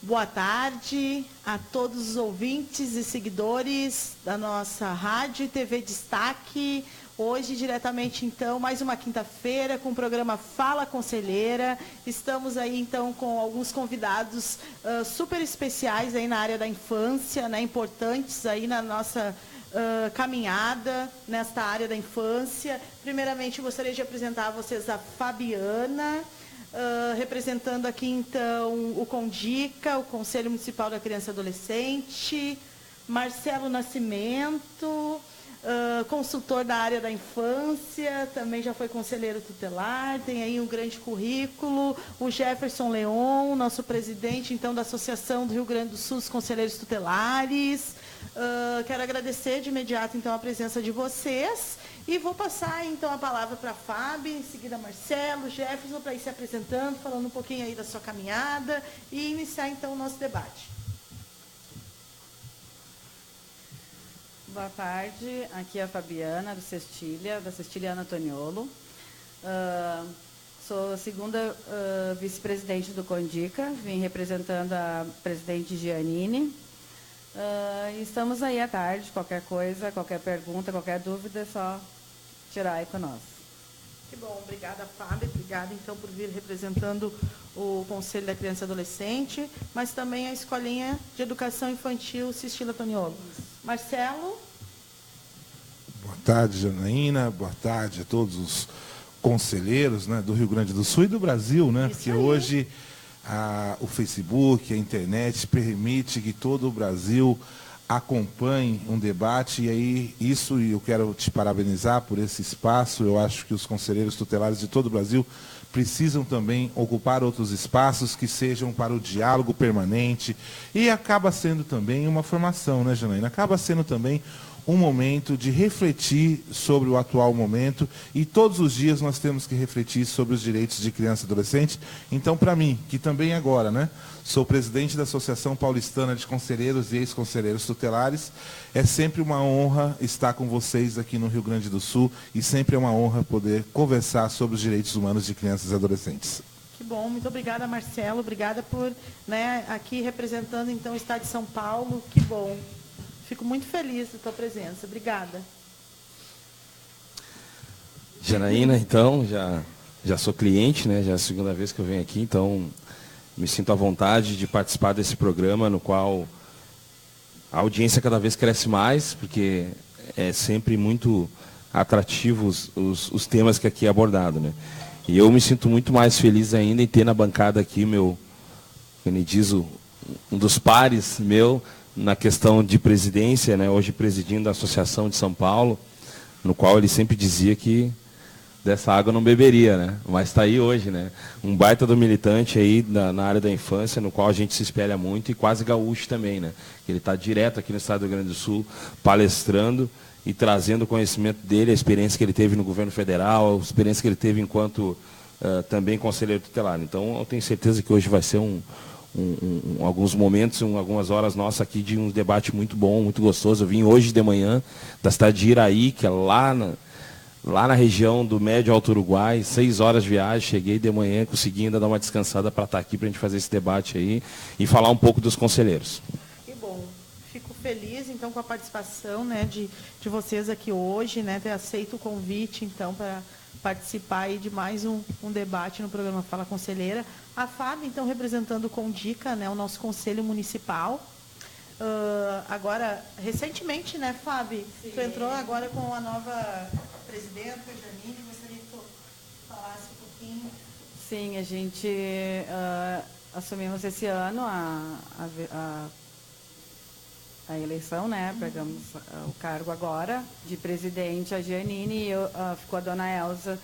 Boa tarde a todos os ouvintes e seguidores da nossa Rádio e TV Destaque. Hoje, diretamente, então, mais uma quinta-feira com o programa Fala Conselheira. Estamos aí, então, com alguns convidados super especiais aí na área da infância, né, importantes aí na nossa caminhada nesta área da infância. Primeiramente, gostaria de apresentar a vocês a Fabiana, representando aqui, então, o CONDICA, o Conselho Municipal da Criança e Adolescente, Marcelo Nascimento, consultor da área da infância, também já foi conselheiro tutelar, tem aí um grande currículo, o Jefferson Leon, nosso presidente, então, da Associação do Rio Grande do Sul dos Conselheiros Tutelares. Quero agradecer de imediato, então, a presença de vocês. E vou passar, então, a palavra para a Fábio, em seguida Marcelo, Jefferson, para ir se apresentando, falando um pouquinho aí da sua caminhada e iniciar, então, o nosso debate. Boa tarde, aqui é a Fabiana, do Cestilha, da Cestilha Ana Toniolo. Sou a segunda vice-presidente do CONDICA, vim representando a presidente Giannini. E estamos aí à tarde, qualquer coisa, qualquer pergunta, qualquer dúvida, é só tirar aí com nós. Que bom, obrigada, Fábio. Obrigada, então, por vir representando o Conselho da Criança e Adolescente, mas também a Escolinha de Educação Infantil Cestilha Toniolo. Marcelo? Boa tarde, Janaína. Boa tarde a todos os conselheiros, né, do Rio Grande do Sul e do Brasil, né? Porque hoje o Facebook, a internet permite que todo o Brasil acompanhe um debate, e aí isso, e eu quero te parabenizar por esse espaço. Eu acho que os conselheiros tutelares de todo o Brasil precisam também ocupar outros espaços que sejam para o diálogo permanente, e acaba sendo também uma formação, né, Janaína? Acaba sendo também um momento de refletir sobre o atual momento, e todos os dias nós temos que refletir sobre os direitos de criança e adolescente. Então, para mim, que também agora, né, sou presidente da Associação Paulistana de Conselheiros e Ex-Conselheiros Tutelares, é sempre uma honra estar com vocês aqui no Rio Grande do Sul, e sempre é uma honra poder conversar sobre os direitos humanos de crianças e adolescentes. Que bom, muito obrigada, Marcelo. Obrigada por, né, aqui representando, então, o Estado de São Paulo. Que bom. Fico muito feliz da tua presença. Obrigada. Janaína, então, já sou cliente, né? Já é a segunda vez que eu venho aqui, então me sinto à vontade de participar desse programa, no qual a audiência cada vez cresce mais, porque é sempre muito atrativo os temas que aqui é abordado, né? E eu me sinto muito mais feliz ainda em ter na bancada aqui meu, como diz, um dos pares meu, na questão de presidência, né, hoje presidindo a Associação de São Paulo, no qual ele sempre dizia que dessa água não beberia, né? Mas está aí hoje, né? Um baita do militante aí na área da infância, no qual a gente se espelha muito, e quase gaúcho também, né? Ele está direto aqui no estado do Rio Grande do Sul, palestrando e trazendo o conhecimento dele, a experiência que ele teve no governo federal, a experiência que ele teve enquanto também conselheiro tutelar. Então, eu tenho certeza que hoje vai ser alguns momentos, algumas horas nossas aqui de um debate muito bom, muito gostoso. Eu vim hoje de manhã da cidade de Iraí, que é lá na região do Médio Alto Uruguai, 6 horas de viagem, cheguei de manhã, consegui ainda dar uma descansada para estar aqui, para a gente fazer esse debate aí e falar um pouco dos conselheiros. Que bom. Fico feliz, então, com a participação, né, de vocês aqui hoje, né, ter aceito o convite, então, para participar aí de mais um debate no programa Fala Conselheira. A Fábio, então, representando o CONDICA, né, o nosso Conselho Municipal. Agora, recentemente, né, Fábio? Sim. Tu entrou agora com a nova presidenta, Janine, gostaria que tu falasse um pouquinho. Sim, a gente assumimos esse ano a eleição, né? Pegamos o cargo agora de presidente, a Giannini, e ficou a dona Elza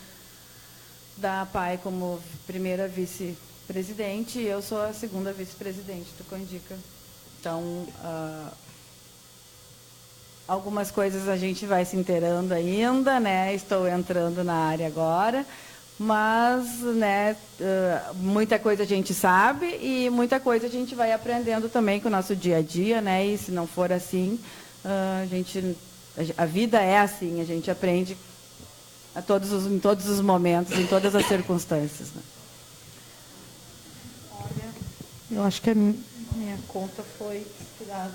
da PAI como primeira vice-presidente, e eu sou a segunda vice-presidente do CONDICA. Então, algumas coisas a gente vai se inteirando ainda, né? Estou entrando na área agora, mas, né, muita coisa a gente sabe e muita coisa a gente vai aprendendo também com o nosso dia a dia, né? E se não for assim, a vida é assim, a gente aprende em todos os momentos, em todas as circunstâncias, né? Olha, eu acho que Minha conta foi tirada.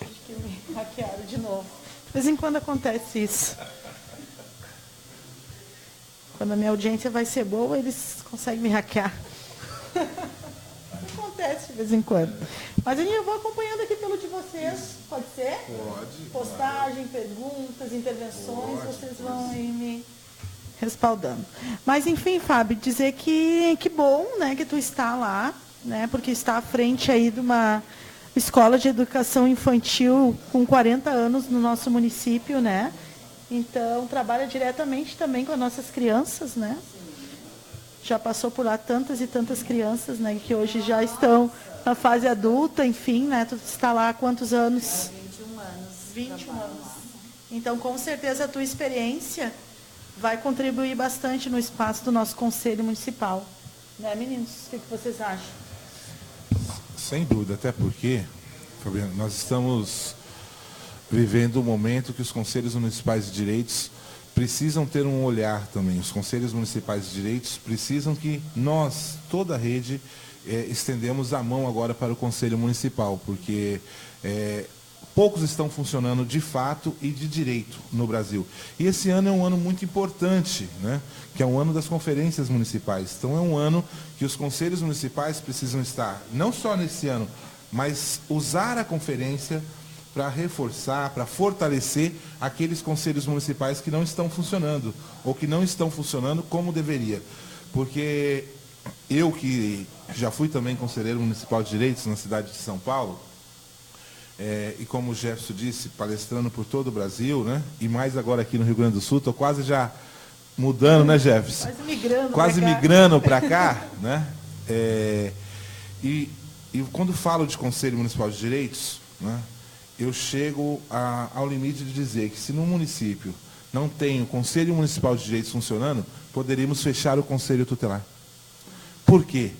Acho que me hackearam de novo. De vez em quando acontece isso. Quando a minha audiência vai ser boa, eles conseguem me hackear. Acontece de vez em quando. Mas eu vou acompanhando aqui pelo de vocês. Pode ser? Pode. Postagem, perguntas, intervenções, vocês vão aí me respaldando. Mas, enfim, Fábio, dizer que bom, né, que tu está lá, né, porque está à frente aí de uma escola de educação infantil com 40 anos no nosso município, né? Então, trabalha diretamente também com as nossas crianças, né? Já passou por lá tantas e tantas crianças, né, que hoje já estão na fase adulta, enfim, né? Tu está lá há quantos anos? 21 anos. 21 anos. Então, com certeza, a tua experiência vai contribuir bastante no espaço do nosso Conselho Municipal. Né, meninos? O que vocês acham? Sem dúvida, até porque, Fabiana, nós estamos vivendo um momento que os Conselhos Municipais de Direitos precisam ter um olhar também. Os Conselhos Municipais de Direitos precisam que nós, toda a rede, estendemos a mão agora para o Conselho Municipal, porque poucos estão funcionando de fato e de direito no Brasil. E esse ano é um ano muito importante, né? Que é um ano das conferências municipais. Então é um ano que os conselhos municipais precisam estar, não só nesse ano, mas usar a conferência para reforçar, para fortalecer aqueles conselhos municipais que não estão funcionando, ou que não estão funcionando como deveria. Porque eu, que já fui também conselheiro municipal de direitos na cidade de São Paulo, e como o Jefferson disse, palestrando por todo o Brasil, né? E mais agora aqui no Rio Grande do Sul, estou quase já mudando, né, Jefferson? Quase migrando para cá, né? E quando falo de Conselho Municipal de Direitos, né, eu chego ao limite de dizer que se no município não tem o Conselho Municipal de Direitos funcionando, poderíamos fechar o Conselho Tutelar. Por quê?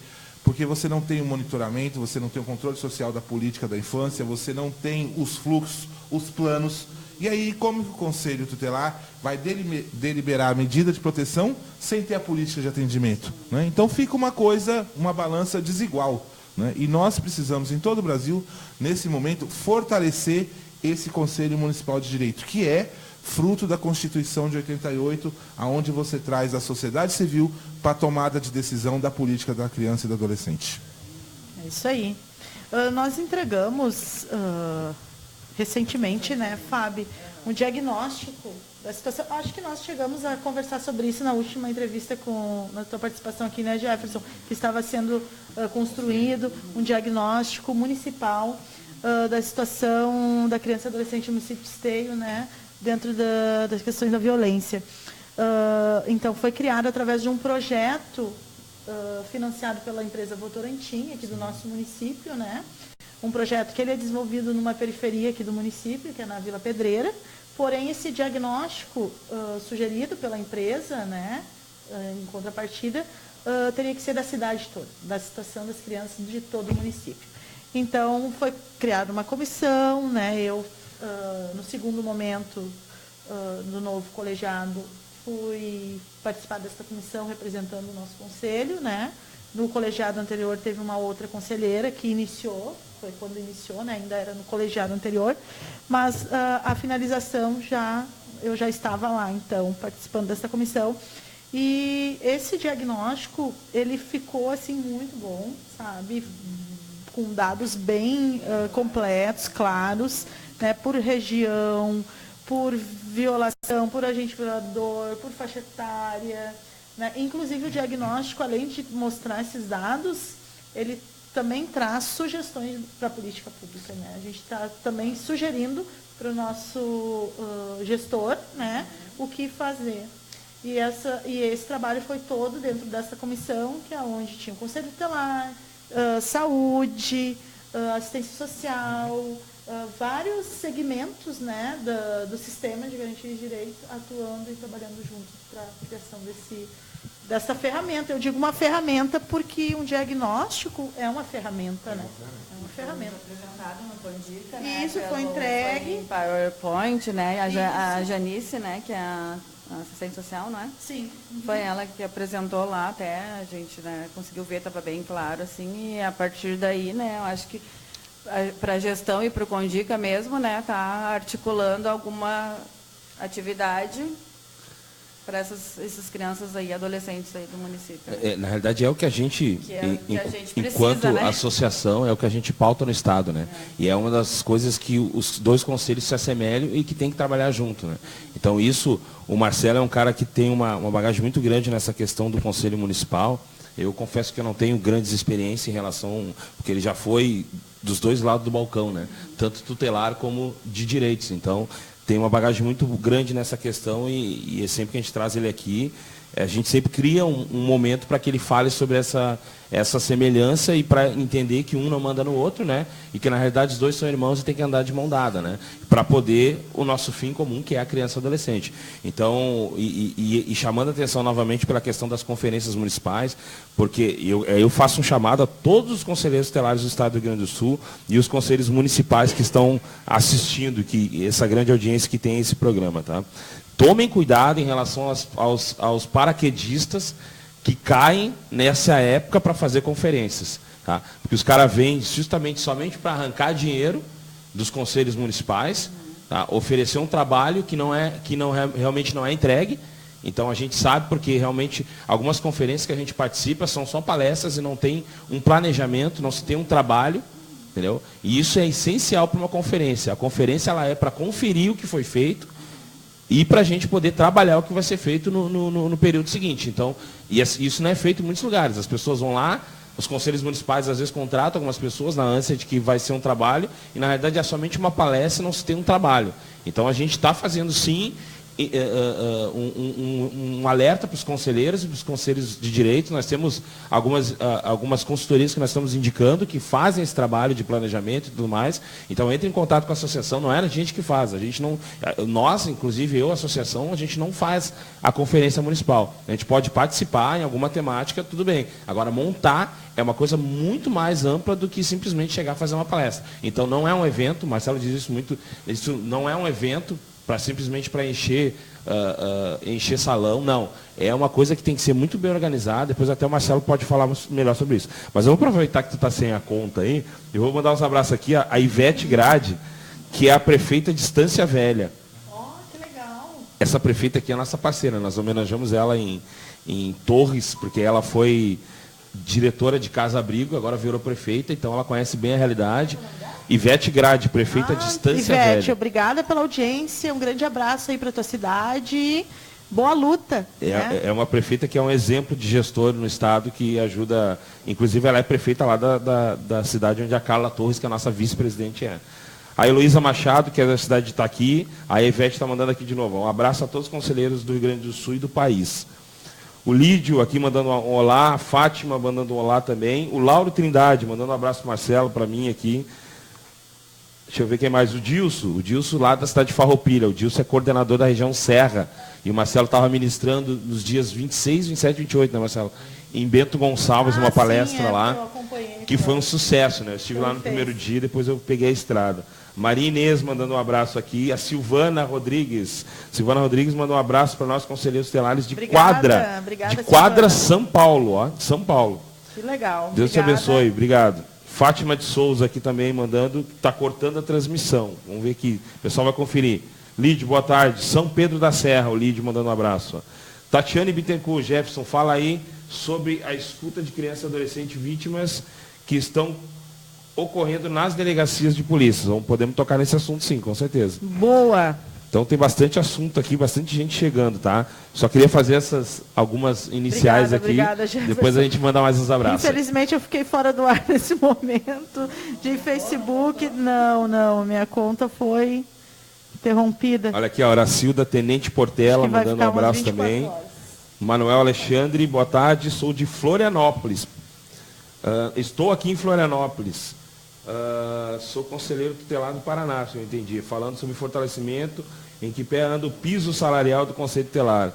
Porque você não tem o monitoramento, você não tem o controle social da política da infância, você não tem os fluxos, os planos. E aí, como que o Conselho Tutelar vai deliberar a medida de proteção sem ter a política de atendimento? Né? Então fica uma coisa, uma balança desigual. Né? E nós precisamos, em todo o Brasil, nesse momento, fortalecer esse Conselho Municipal de Direito, que é fruto da Constituição de 88, aonde você traz a sociedade civil para a tomada de decisão da política da criança e do adolescente. É isso aí. Nós entregamos recentemente, né, Fábio, um diagnóstico da situação. Acho que nós chegamos a conversar sobre isso na última entrevista na tua participação aqui, né, Jefferson, que estava sendo construído um diagnóstico municipal da situação da criança e adolescente no município de Esteio, né, dentro das questões da violência. Então, foi criado através de um projeto financiado pela empresa Votorantim, aqui do nosso município, né? Um projeto que ele é desenvolvido numa periferia aqui do município, que é na Vila Pedreira. Porém, esse diagnóstico sugerido pela empresa, né, em contrapartida, teria que ser da cidade toda, da situação das crianças de todo o município. Então, foi criada uma comissão, né? Eu, no segundo momento do novo colegiado, fui participar desta comissão representando o nosso conselho, né? No colegiado anterior teve uma outra conselheira que iniciou, foi quando iniciou, né? Ainda era no colegiado anterior, mas a finalização eu já estava lá, então, participando dessa comissão. E esse diagnóstico, ele ficou assim muito bom, sabe? Com dados bem completos, claros, né? Por região, por violação, por agente violador, por faixa etária, né? Inclusive o diagnóstico, além de mostrar esses dados, ele também traz sugestões para a política pública, né? A gente está também sugerindo para o nosso gestor, né, o que fazer. E esse trabalho foi todo dentro dessa comissão, que é onde tinha o Conselho Tutelar, saúde, assistência social, vários segmentos, né, do sistema de garantia de direito atuando e trabalhando junto para a criação dessa ferramenta. Eu digo uma ferramenta porque um diagnóstico é uma ferramenta, né? É uma ferramenta. Apresentado no Pandica, né? Isso, foi entregue. Em PowerPoint, né? A Janice, né, que é a assistente social, não é? Sim. Uhum. Foi ela que apresentou lá até, a gente, né, conseguiu ver, estava bem claro, assim, e a partir daí, né, eu acho que para a gestão e para o Condica mesmo, né, tá articulando alguma atividade para essas crianças aí, adolescentes aí do município. Na realidade é o que a gente, enquanto precisa, né? associação, é o que a gente pauta no Estado, né? E é uma das coisas que os dois conselhos se assemelham e que tem que trabalhar junto, né? Então isso, o Marcelo é um cara que tem uma bagagem muito grande nessa questão do Conselho Municipal. Eu confesso que eu não tenho grandes experiências em relação, porque ele já foi dos dois lados do balcão, né? Tanto tutelar como de direitos. Então, tem uma bagagem muito grande nessa questão e sempre que a gente traz ele aqui, a gente sempre cria um momento para que ele fale sobre essa semelhança e para entender que um não manda no outro, né? E que, na realidade, os dois são irmãos e tem que andar de mão dada, né? Para poder o nosso fim comum, que é a criança e adolescente. Então, e chamando a atenção novamente pela questão das conferências municipais, porque eu faço um chamado a todos os conselheiros tutelares do Estado do Rio Grande do Sul e os conselhos municipais que estão assistindo, que essa grande audiência que tem esse programa, tá? Tomem cuidado em relação aos paraquedistas que caem nessa época para fazer conferências. Tá? Porque os caras vêm justamente somente para arrancar dinheiro dos conselhos municipais, tá? Oferecer um trabalho que realmente não é entregue. Então a gente sabe porque realmente algumas conferências que a gente participa são só palestras e não tem um planejamento, não se tem um trabalho. Entendeu? E isso é essencial para uma conferência. A conferência ela é para conferir o que foi feito e para a gente poder trabalhar o que vai ser feito no período seguinte. Então, isso não é feito em muitos lugares. As pessoas vão lá, os conselhos municipais às vezes contratam algumas pessoas na ânsia de que vai ser um trabalho, e na realidade é somente uma palestra e não se tem um trabalho. Então a gente está fazendo sim um alerta para os conselheiros e para os conselhos de direito. Nós temos algumas consultorias que nós estamos indicando que fazem esse trabalho de planejamento e tudo mais. Então entre em contato com a associação, não é a gente que faz. A gente não, nós, inclusive eu, a associação, a gente não faz a conferência municipal. A gente pode participar em alguma temática, tudo bem. Agora montar é uma coisa muito mais ampla do que simplesmente chegar a fazer uma palestra. Então não é um evento, o Marcelo diz isso muito, isso não é um evento simplesmente para encher salão, não. É uma coisa que tem que ser muito bem organizada, depois até o Marcelo pode falar melhor sobre isso. Mas eu vou aproveitar que tu está sem a conta aí, eu vou mandar uns abraços aqui a Ivete Grade, que é a prefeita de Estância Velha. Que legal. Essa prefeita aqui é a nossa parceira, nós homenageamos ela em Torres, porque ela foi diretora de Casa Abrigo, agora virou prefeita, então ela conhece bem a realidade. Ivete Grade, prefeita de Estância Velha. Ivete, obrigada pela audiência, um grande abraço aí para a tua cidade, boa luta. É uma prefeita que é um exemplo de gestor no estado, que ajuda, inclusive ela é prefeita lá da cidade onde a Carla Torres, que é a nossa vice-presidente, é. A Heloísa Machado, que é da cidade de Itaqui, a Ivete está mandando aqui de novo. Um abraço a todos os conselheiros do Rio Grande do Sul e do país. O Lídio aqui mandando um olá, a Fátima mandando um olá também, o Lauro Trindade mandando um abraço para o Marcelo, para mim aqui. Deixa eu ver quem mais. O Dilson lá da cidade de Farroupilha. O Dilson é coordenador da região Serra. E o Marcelo estava ministrando nos dias 26, 27 e 28, né, Marcelo? Em Bento Gonçalves, uma palestra lá, que foi um sucesso, né? Eu estive lá no primeiro dia, depois eu peguei a estrada. Maria Inês mandando um abraço aqui. A Silvana Rodrigues. Silvana Rodrigues mandou um abraço para nós, conselheiros tutelares de Quadra. Obrigada, de Quadra, São Paulo, ó. São Paulo. Que legal. Deus te abençoe. Obrigado. Fátima de Souza aqui também mandando, está cortando a transmissão. Vamos ver aqui, o pessoal vai conferir. Lídio, boa tarde. São Pedro da Serra, o Lídio mandando um abraço. Tatiane Bittencourt, Jefferson, fala aí sobre a escuta de crianças e adolescentes vítimas que estão ocorrendo nas delegacias de polícia. Podemos tocar nesse assunto sim, com certeza. Boa. Então tem bastante assunto aqui, bastante gente chegando, tá? Só queria fazer algumas iniciais obrigada, aqui. Jefferson. Depois a gente manda mais uns abraços. Infelizmente eu fiquei fora do ar nesse momento de Facebook. Não, minha conta foi interrompida. Olha aqui, a Horacilda Tenente Portela mandando um abraço também. Manuel Alexandre, boa tarde, sou de Florianópolis. Estou aqui em Florianópolis. Sou conselheiro tutelar do Paraná, se eu entendi. Falando sobre fortalecimento, em que pé anda o piso salarial do Conselho Tutelar.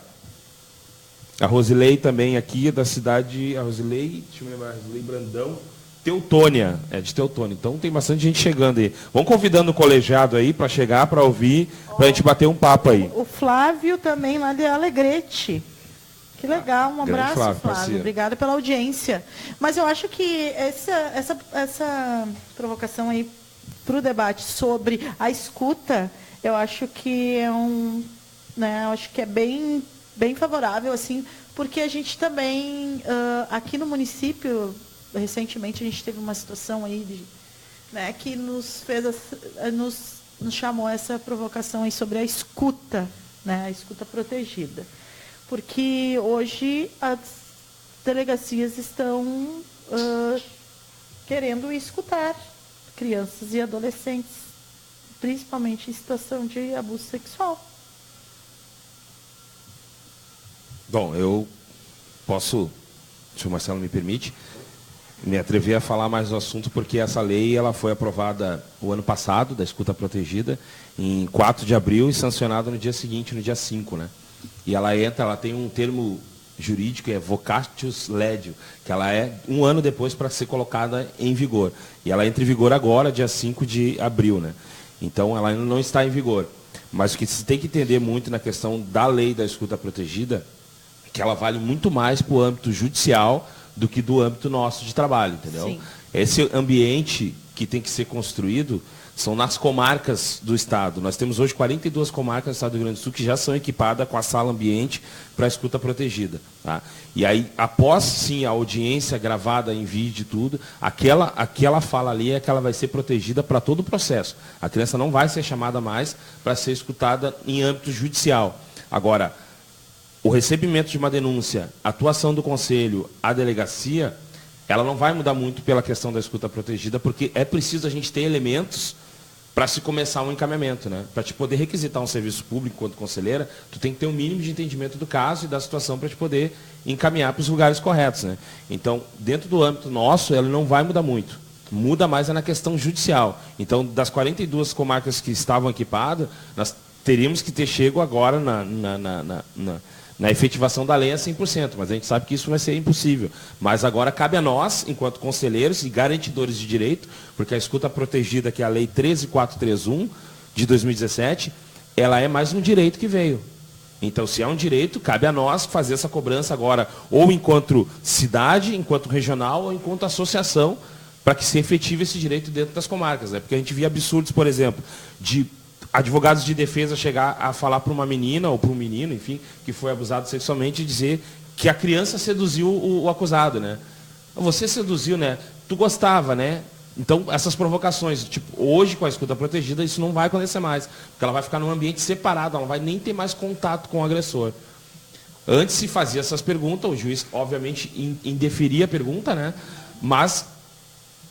A Rosilei também aqui, da cidade, a Rosilei, deixa eu me lembrar, Rosilei Brandão, Teutônia, de Teutônia. Então tem bastante gente chegando aí. Vamos convidando o colegiado aí para chegar, para ouvir, para a gente bater um papo aí. O Flávio também lá de Alegrete. Que legal, um abraço, Flávio. Obrigada pela audiência. Mas eu acho que essa provocação aí para o debate sobre a escuta, eu acho que é eu acho que é bem, bem favorável, assim, porque a gente também, aqui no município, recentemente a gente teve uma situação aí que nos fez, nos chamou essa provocação aí sobre a escuta, a escuta protegida. Porque hoje as delegacias estão querendo escutar crianças e adolescentes, principalmente em situação de abuso sexual. Bom, eu posso, se o Marcelo me permite, me atrever a falar mais do assunto, porque essa lei ela foi aprovada o ano passado, da escuta protegida, em 4 de abril e sancionada no dia seguinte, no dia 5, né? E ela tem um termo jurídico, é vocatio legis, que ela é 1 ano depois para ser colocada em vigor. E ela entra em vigor agora, dia 5 de abril, né? Então, ela ainda não está em vigor. Mas o que se tem que entender muito na questão da lei da escuta protegida, é que ela vale muito mais para o âmbito judicial do que do âmbito nosso de trabalho, entendeu? Sim. Esse ambiente que tem que ser construído são nas comarcas do Estado. Nós temos hoje 42 comarcas do Estado do Rio Grande do Sul que já são equipadas com a sala ambiente para a escuta protegida. Tá? E aí, após, sim, a audiência gravada em vídeo e tudo, aquela fala ali é que ela vai ser protegida para todo o processo. A criança não vai ser chamada mais para ser escutada em âmbito judicial. Agora, o recebimento de uma denúncia, a atuação do conselho, a delegacia, ela não vai mudar muito pela questão da escuta protegida, porque é preciso a gente ter elementos para se começar um encaminhamento, né? Para te poder requisitar um serviço público enquanto conselheira, tu tem que ter um mínimo de entendimento do caso e da situação para te poder encaminhar para os lugares corretos, né? Então, dentro do âmbito nosso, ela não vai mudar muito. Muda mais é na questão judicial. Então, das 42 comarcas que estavam equipadas, nós teríamos que ter chego agora na efetivação da lei a 100%, mas a gente sabe que isso vai ser impossível. Mas agora cabe a nós, enquanto conselheiros e garantidores de direito, porque a escuta protegida, que é a Lei 13431, de 2017, ela é mais um direito que veio. Então, se é um direito, cabe a nós fazer essa cobrança agora, ou enquanto cidade, enquanto regional, ou enquanto associação, para que se efetive esse direito dentro das comarcas. Né? Porque a gente via absurdos, por exemplo, de advogados de defesa chegar a falar para uma menina ou para um menino, enfim, que foi abusado sexualmente, e dizer que a criança seduziu o acusado, né? Você seduziu, né? Tu gostava, né? Então, essas provocações, tipo, hoje com a escuta protegida, isso não vai acontecer mais, porque ela vai ficar num ambiente separado, ela não vai nem ter mais contato com o agressor. Antes se fazia essas perguntas, o juiz, obviamente, indeferia a pergunta, né? Mas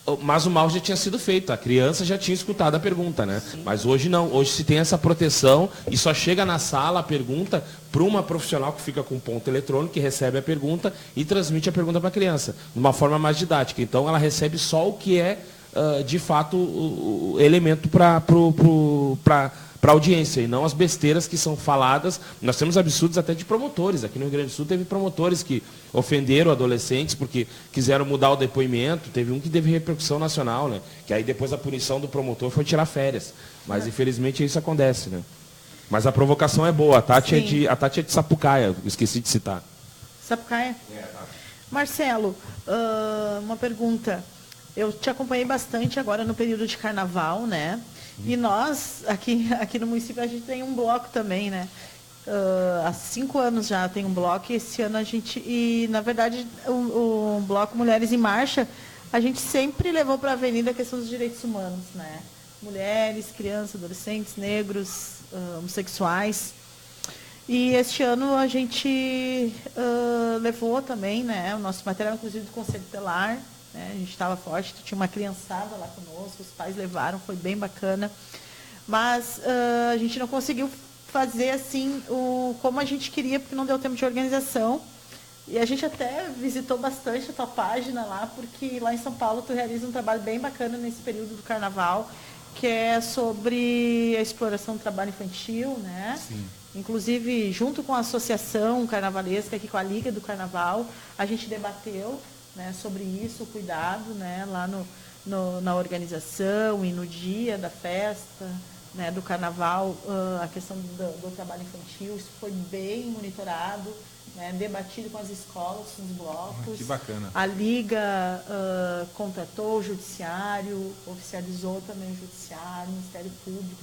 o mal já tinha sido feito, a criança já tinha escutado a pergunta, né? Sim. Mas hoje não, hoje se tem essa proteção e só chega na sala a pergunta para uma profissional que fica com ponto eletrônico, que recebe a pergunta e transmite a pergunta para a criança, de uma forma mais didática. Então ela recebe só o que é, de fato, o elemento para a audiência, e não as besteiras que são faladas. Nós temos absurdos até de promotores. Aqui no Rio Grande do Sul teve promotores que ofenderam adolescentes porque quiseram mudar o depoimento. Teve um que teve repercussão nacional, né? Que aí depois a punição do promotor foi tirar férias. Mas infelizmente isso acontece, né? Mas a provocação é boa. A Tati é de Sapucaia, eu esqueci de citar. Sapucaia? Marcelo, uma pergunta. Eu te acompanhei bastante agora no período de carnaval, né? E nós, aqui no município, a gente tem um bloco também, né? Há 5 anos já tem um bloco, e esse ano a gente... E, na verdade, o bloco Mulheres em Marcha, a gente sempre levou para a avenida a questão dos direitos humanos, né? Mulheres, crianças, adolescentes, negros, homossexuais. E este ano a gente levou também, né? O nosso material, inclusive, do Conselho Tutelar. A gente estava forte, tinha uma criançada lá conosco, os pais levaram, foi bem bacana. Mas a gente não conseguiu fazer assim como a gente queria, porque não deu tempo de organização. E a gente até visitou bastante a tua página lá, porque lá em São Paulo tu realiza um trabalho bem bacana nesse período do carnaval, que é sobre a exploração do trabalho infantil, né? Sim. Inclusive, junto com a Associação Carnavalesca, aqui com a Liga do Carnaval, a gente debateu, né, sobre isso, o cuidado, né, lá na organização e no dia da festa, né, do carnaval, a questão do trabalho infantil, isso foi bem monitorado, né, debatido com as escolas, com os blocos. Que bacana. A Liga contratou o Judiciário, oficializou também o Judiciário, o Ministério Público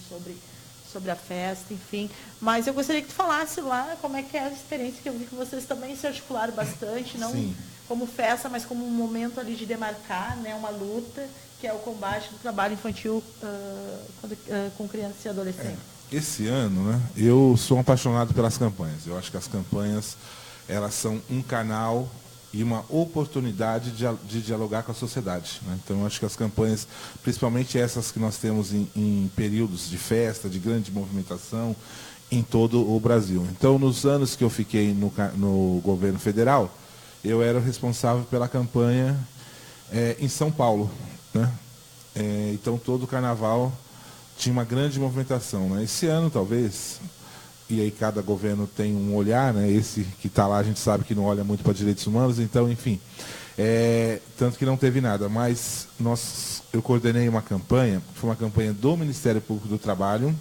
sobre a festa, enfim. Mas eu gostaria que tu falasse lá como é que é a experiência, que eu vi que vocês também se articularam bastante, não Sim. como festa, mas como um momento ali de demarcar, né, uma luta, que é o combate do trabalho infantil com crianças e adolescentes. Esse ano, né, eu sou apaixonado pelas campanhas. Eu acho que as campanhas, elas são um canal e uma oportunidade de dialogar com a sociedade, né? Então, eu acho que as campanhas, principalmente essas que nós temos em períodos de festa, de grande movimentação, em todo o Brasil. Então, nos anos que eu fiquei no governo federal, eu era o responsável pela campanha em São Paulo, né? Então, todo o carnaval tinha uma grande movimentação, né? Esse ano, talvez, e aí cada governo tem um olhar, né? Esse que está lá, a gente sabe que não olha muito para direitos humanos, então, enfim, tanto que não teve nada. Mas eu coordenei uma campanha, foi uma campanha do Ministério Público do Trabalho,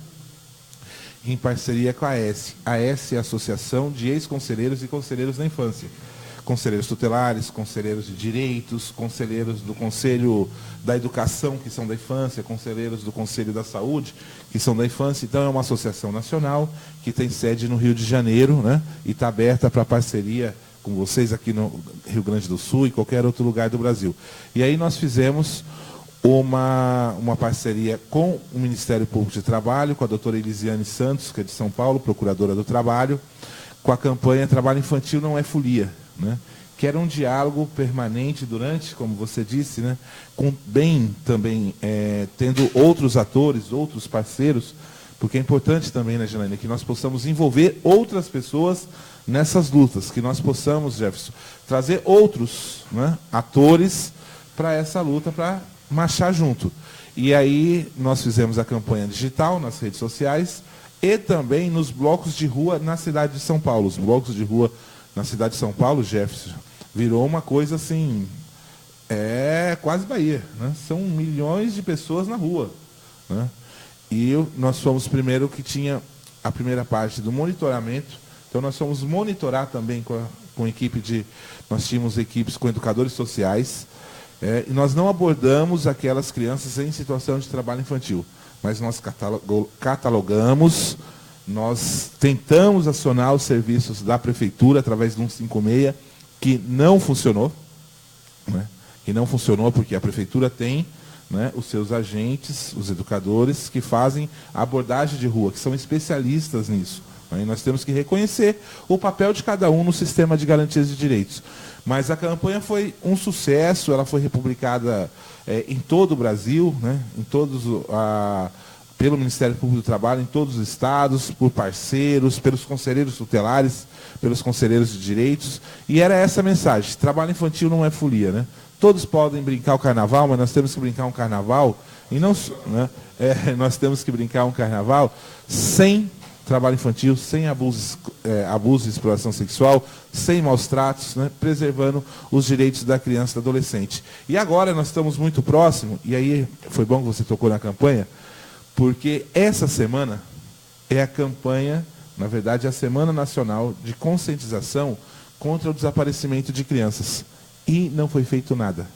em parceria com a AES. A AES é a Associação de Ex-Conselheiros e Conselheiros da Infância. Conselheiros tutelares, conselheiros de direitos, conselheiros do Conselho da Educação, que são da infância, conselheiros do Conselho da Saúde, que são da infância. Então, é uma associação nacional que tem sede no Rio de Janeiro, né? E está aberta para parceria com vocês aqui no Rio Grande do Sul e qualquer outro lugar do Brasil. E aí nós fizemos uma parceria com o Ministério Público de Trabalho, com a doutora Elisiane Santos, que é de São Paulo, procuradora do Trabalho, com a campanha Trabalho Infantil Não é Folia, né? Que era um diálogo permanente durante, como você disse, né? Também tendo outros atores, outros parceiros, porque é importante também, né, Janaína, que nós possamos envolver outras pessoas nessas lutas, que nós possamos, Jefferson, trazer outros, né, atores para essa luta, para marchar junto. E aí nós fizemos a campanha digital nas redes sociais e também nos blocos de rua na cidade de São Paulo. Os blocos de rua na cidade de São Paulo, Jefferson, virou uma coisa assim, quase Bahia, né? São milhões de pessoas na rua, né? E nós fomos primeiro que tinha a primeira parte do monitoramento. Então nós fomos monitorar também com equipe nós tínhamos equipes com educadores sociais, e nós não abordamos aquelas crianças em situação de trabalho infantil, mas nós catalogamos, nós tentamos acionar os serviços da prefeitura através do 156, que não funcionou, né? Que não funcionou porque a prefeitura tem, né, os seus agentes, os educadores, que fazem a abordagem de rua, que são especialistas nisso. Né? E nós temos que reconhecer o papel de cada um no sistema de garantias de direitos. Mas a campanha foi um sucesso, ela foi republicada em todo o Brasil, né, pelo Ministério Público do Trabalho, em todos os estados, por parceiros, pelos conselheiros tutelares, pelos conselheiros de direitos. E era essa a mensagem: trabalho infantil não é folia, né? Todos podem brincar o carnaval, mas nós temos que brincar um carnaval, e não, né, nós temos que brincar um carnaval sem trabalho infantil, sem abuso e exploração sexual, sem maus tratos, né, preservando os direitos da criança e do adolescente. E agora nós estamos muito próximos, e aí foi bom que você tocou na campanha, porque essa semana é a campanha, na verdade, a Semana Nacional de Conscientização contra o Desaparecimento de Crianças. E não foi feito nada.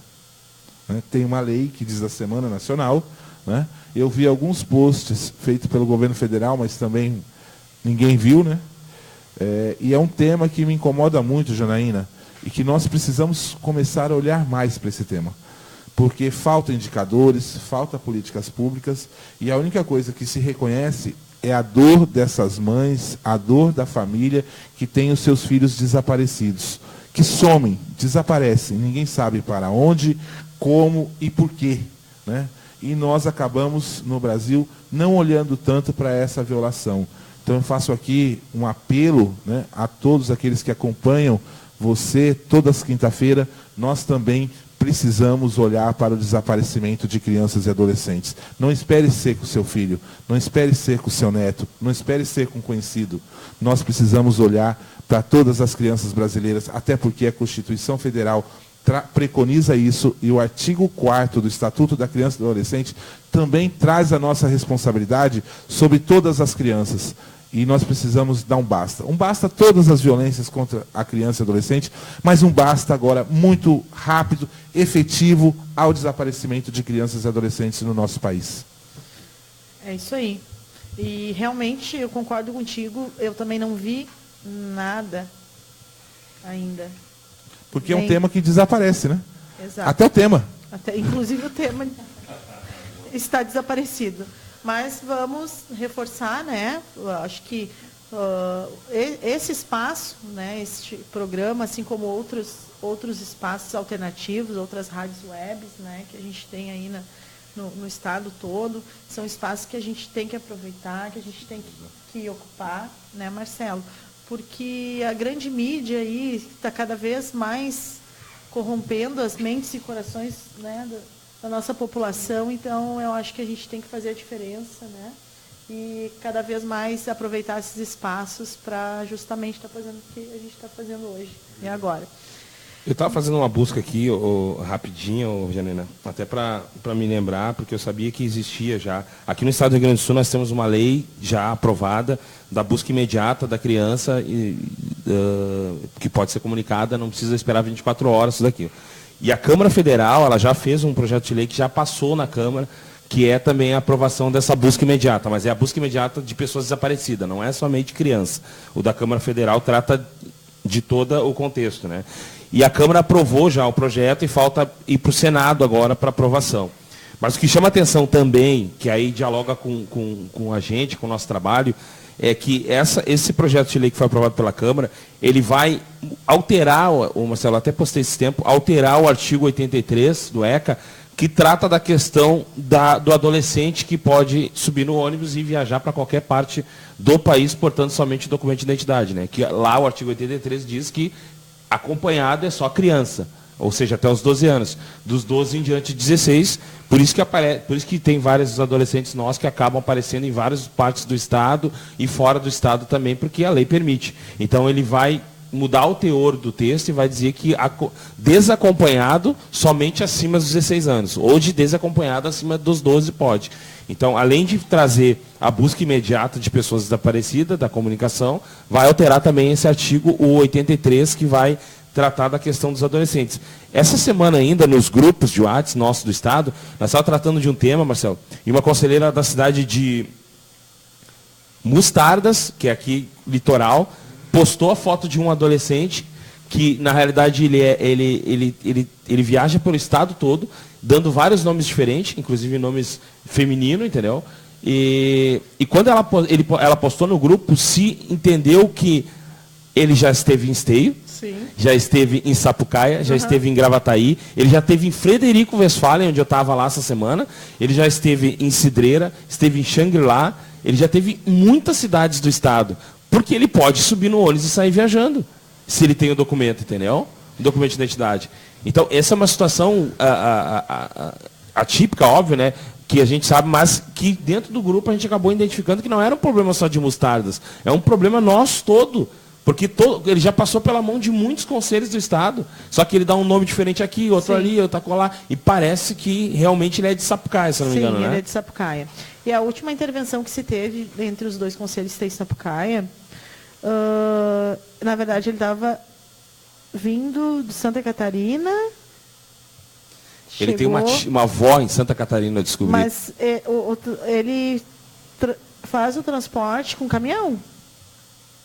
Né? Tem uma lei que diz a Semana Nacional. Né? Eu vi alguns posts feitos pelo governo federal, mas também ninguém viu. Né? E é um tema que me incomoda muito, Janaína, e que nós precisamos começar a olhar mais para esse tema. Porque falta indicadores, falta políticas públicas, e a única coisa que se reconhece é a dor dessas mães, a dor da família que tem os seus filhos desaparecidos, que somem, desaparecem, ninguém sabe para onde, como e por quê, né? E nós acabamos, no Brasil, não olhando tanto para essa violação. Então eu faço aqui um apelo, né, a todos aqueles que acompanham você, todas as quinta-feiras, nós também precisamos olhar para o desaparecimento de crianças e adolescentes. Não espere ser com o seu filho, não espere ser com o seu neto, não espere ser com um conhecido. Nós precisamos olhar para todas as crianças brasileiras, até porque a Constituição Federal preconiza isso, e o artigo 4º do Estatuto da Criança e do Adolescente também traz a nossa responsabilidade sobre todas as crianças. E nós precisamos dar um basta. Um basta a todas as violências contra a criança e adolescente, mas um basta agora muito rápido, efetivo ao desaparecimento de crianças e adolescentes no nosso país. É isso aí. E realmente eu concordo contigo, eu também não vi nada ainda. Porque é um tema que desaparece, né? Exato. Até o tema. Inclusive o tema está desaparecido. Mas vamos reforçar, né? Eu acho que esse espaço, né? Este programa, assim como outros espaços alternativos, outras rádios webs, né? Que a gente tem aí no estado todo, são espaços que a gente tem que aproveitar, que a gente tem que ocupar, né, Marcelo? Porque a grande mídia aí está cada vez mais corrompendo as mentes e corações, né, da nossa população, então eu acho que a gente tem que fazer a diferença, né? E cada vez mais aproveitar esses espaços para justamente estar fazendo o que a gente está fazendo hoje e agora. Eu estava fazendo uma busca aqui, rapidinho, Janina, até para me lembrar, porque eu sabia que existia já. Aqui no estado do Rio Grande do Sul nós temos uma lei já aprovada da busca imediata da criança, que pode ser comunicada, não precisa esperar 24 horas isso daqui. E a Câmara Federal, ela já fez um projeto de lei que já passou na Câmara, que é também a aprovação dessa busca imediata, mas é a busca imediata de pessoas desaparecidas, não é somente criança. O da Câmara Federal trata de todo o contexto, né? E a Câmara aprovou já o projeto e falta ir para o Senado agora para aprovação. Mas o que chama atenção também, que aí dialoga com a gente, com o nosso trabalho, é que esse projeto de lei que foi aprovado pela Câmara, ele vai alterar, o Marcelo, até postei esse tempo, alterar o artigo 83 do ECA, que trata da questão do adolescente que pode subir no ônibus e viajar para qualquer parte do país, portanto, somente documento de identidade, né? Que lá o artigo 83 diz que acompanhado é só criança, ou seja, até os 12 anos. Dos 12 em diante, 16. Por isso que tem vários adolescentes nossos que acabam aparecendo em várias partes do Estado e fora do Estado também, porque a lei permite. Então, ele vai mudar o teor do texto e vai dizer que desacompanhado somente acima dos 16 anos. Ou de desacompanhado acima dos 12 pode. Então, além de trazer a busca imediata de pessoas desaparecidas da comunicação, vai alterar também esse artigo, o 83, que vai tratar da questão dos adolescentes. Essa semana ainda, nos grupos de WhatsApp nosso do Estado, nós estávamos tratando de um tema, Marcelo, e uma conselheira da cidade de Mostardas, que é aqui litoral, postou a foto de um adolescente que, na realidade, ele viaja pelo estado todo, dando vários nomes diferentes, inclusive nomes femininos, entendeu? E quando ela postou no grupo, se entendeu que ele já esteve em Esteio, Sim. já esteve em Sapucaia, já esteve em Gravataí, ele já esteve em Frederico Westphalen, onde eu estava lá essa semana, ele já esteve em Cidreira, esteve em Xangri-Lá, ele já esteve em muitas cidades do estado, porque ele pode subir no ônibus e sair viajando, se ele tem o documento, entendeu? O documento de identidade. Então, essa é uma situação atípica, óbvio, né? Que a gente sabe, mas que dentro do grupo a gente acabou identificando que não era um problema só de Mostardas, é um problema nosso todo. Porque ele já passou pela mão de muitos conselhos do Estado, só que ele dá um nome diferente aqui, outro Sim. ali, outro acolá, e parece que realmente ele é de Sapucaia, se não me engano, Sim, né? ele é de Sapucaia. E a última intervenção que se teve entre os dois conselhos de Sapucaia, na verdade ele estava vindo de Santa Catarina. Ele tem uma avó em Santa Catarina, eu descobri. Mas ele faz o transporte com caminhão.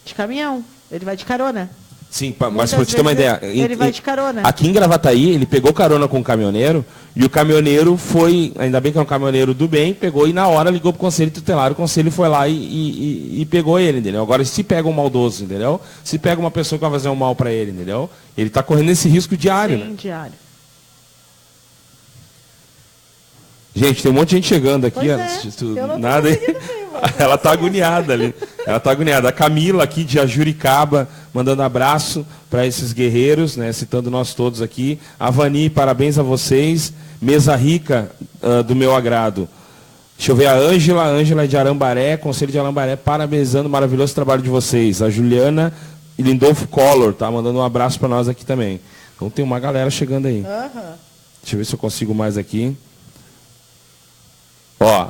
De caminhão. Ele vai de carona. Sim, mas para te ter uma ideia. Ele vai de carona. Aqui em Gravataí, ele pegou carona com o caminhoneiro, e o caminhoneiro foi, ainda bem que é um caminhoneiro do bem, pegou e na hora ligou para o conselho tutelar, o conselho foi lá e pegou ele, entendeu? Agora, se pega um maldoso, entendeu? Se pega uma pessoa que vai fazer um mal para ele, entendeu? Ele está correndo esse risco diário, Sim, né? diário. Gente, tem um monte de gente chegando aqui. Eu não nada aí. Ela está agoniada ali. Ela está agoniada. A Camila aqui de Ajuricaba, mandando abraço para esses guerreiros, né, citando nós todos aqui. A Vani, parabéns a vocês. Mesa rica do meu agrado. Deixa eu ver a Ângela de Arambaré, Conselho de Arambaré, parabenizando o maravilhoso trabalho de vocês. A Juliana e Lindolfo Collor, tá mandando um abraço para nós aqui também. Então tem uma galera chegando aí. Deixa eu ver se eu consigo mais aqui. Ó,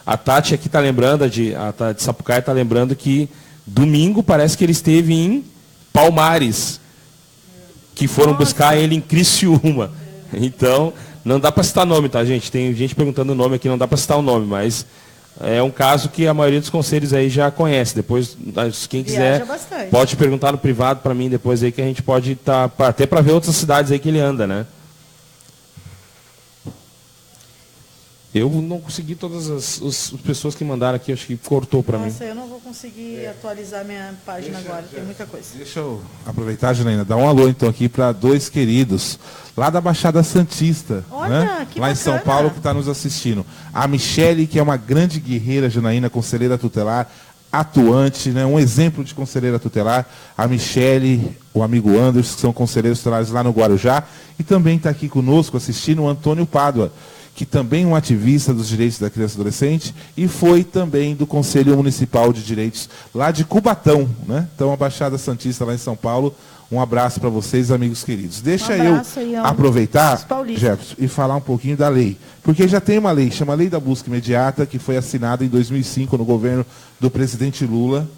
A Tati aqui está lembrando, a Tati Sapucaia está lembrando que domingo parece que ele esteve em Palmares, que foram buscar ele em Criciúma. Então, não dá para citar nome, tá, gente? Tem gente perguntando o nome aqui, não dá para citar o nome, mas é um caso que a maioria dos conselhos aí já conhece. Depois, quem quiser, pode perguntar no privado para mim depois aí, que a gente pode estar, até para ver outras cidades aí que ele anda, né? Eu não consegui todas as pessoas que mandaram aqui, acho que cortou para mim. Nossa, eu não vou conseguir atualizar minha página agora, tem muita coisa. Deixa eu aproveitar, Janaína, dar um alô então aqui para 2 queridos, lá da Baixada Santista. Olha, né? que lá bacana. em São Paulo, que está nos assistindo. A Michele, que é uma grande guerreira, Janaína, conselheira tutelar, atuante, né? Um exemplo de conselheira tutelar. A Michele, o amigo Anderson, que são conselheiros tutelares lá no Guarujá. E também está aqui conosco assistindo o Antônio Pádua, que também é um ativista dos direitos da criança e adolescente e foi também do Conselho Municipal de Direitos lá de Cubatão, né? Então, a Baixada Santista lá em São Paulo. Um abraço para vocês, amigos queridos. Deixa eu aproveitar, Jefferson, e falar um pouquinho da lei. Porque já tem uma lei, chama Lei da Busca Imediata, que foi assinada em 2005 no governo do presidente Lula,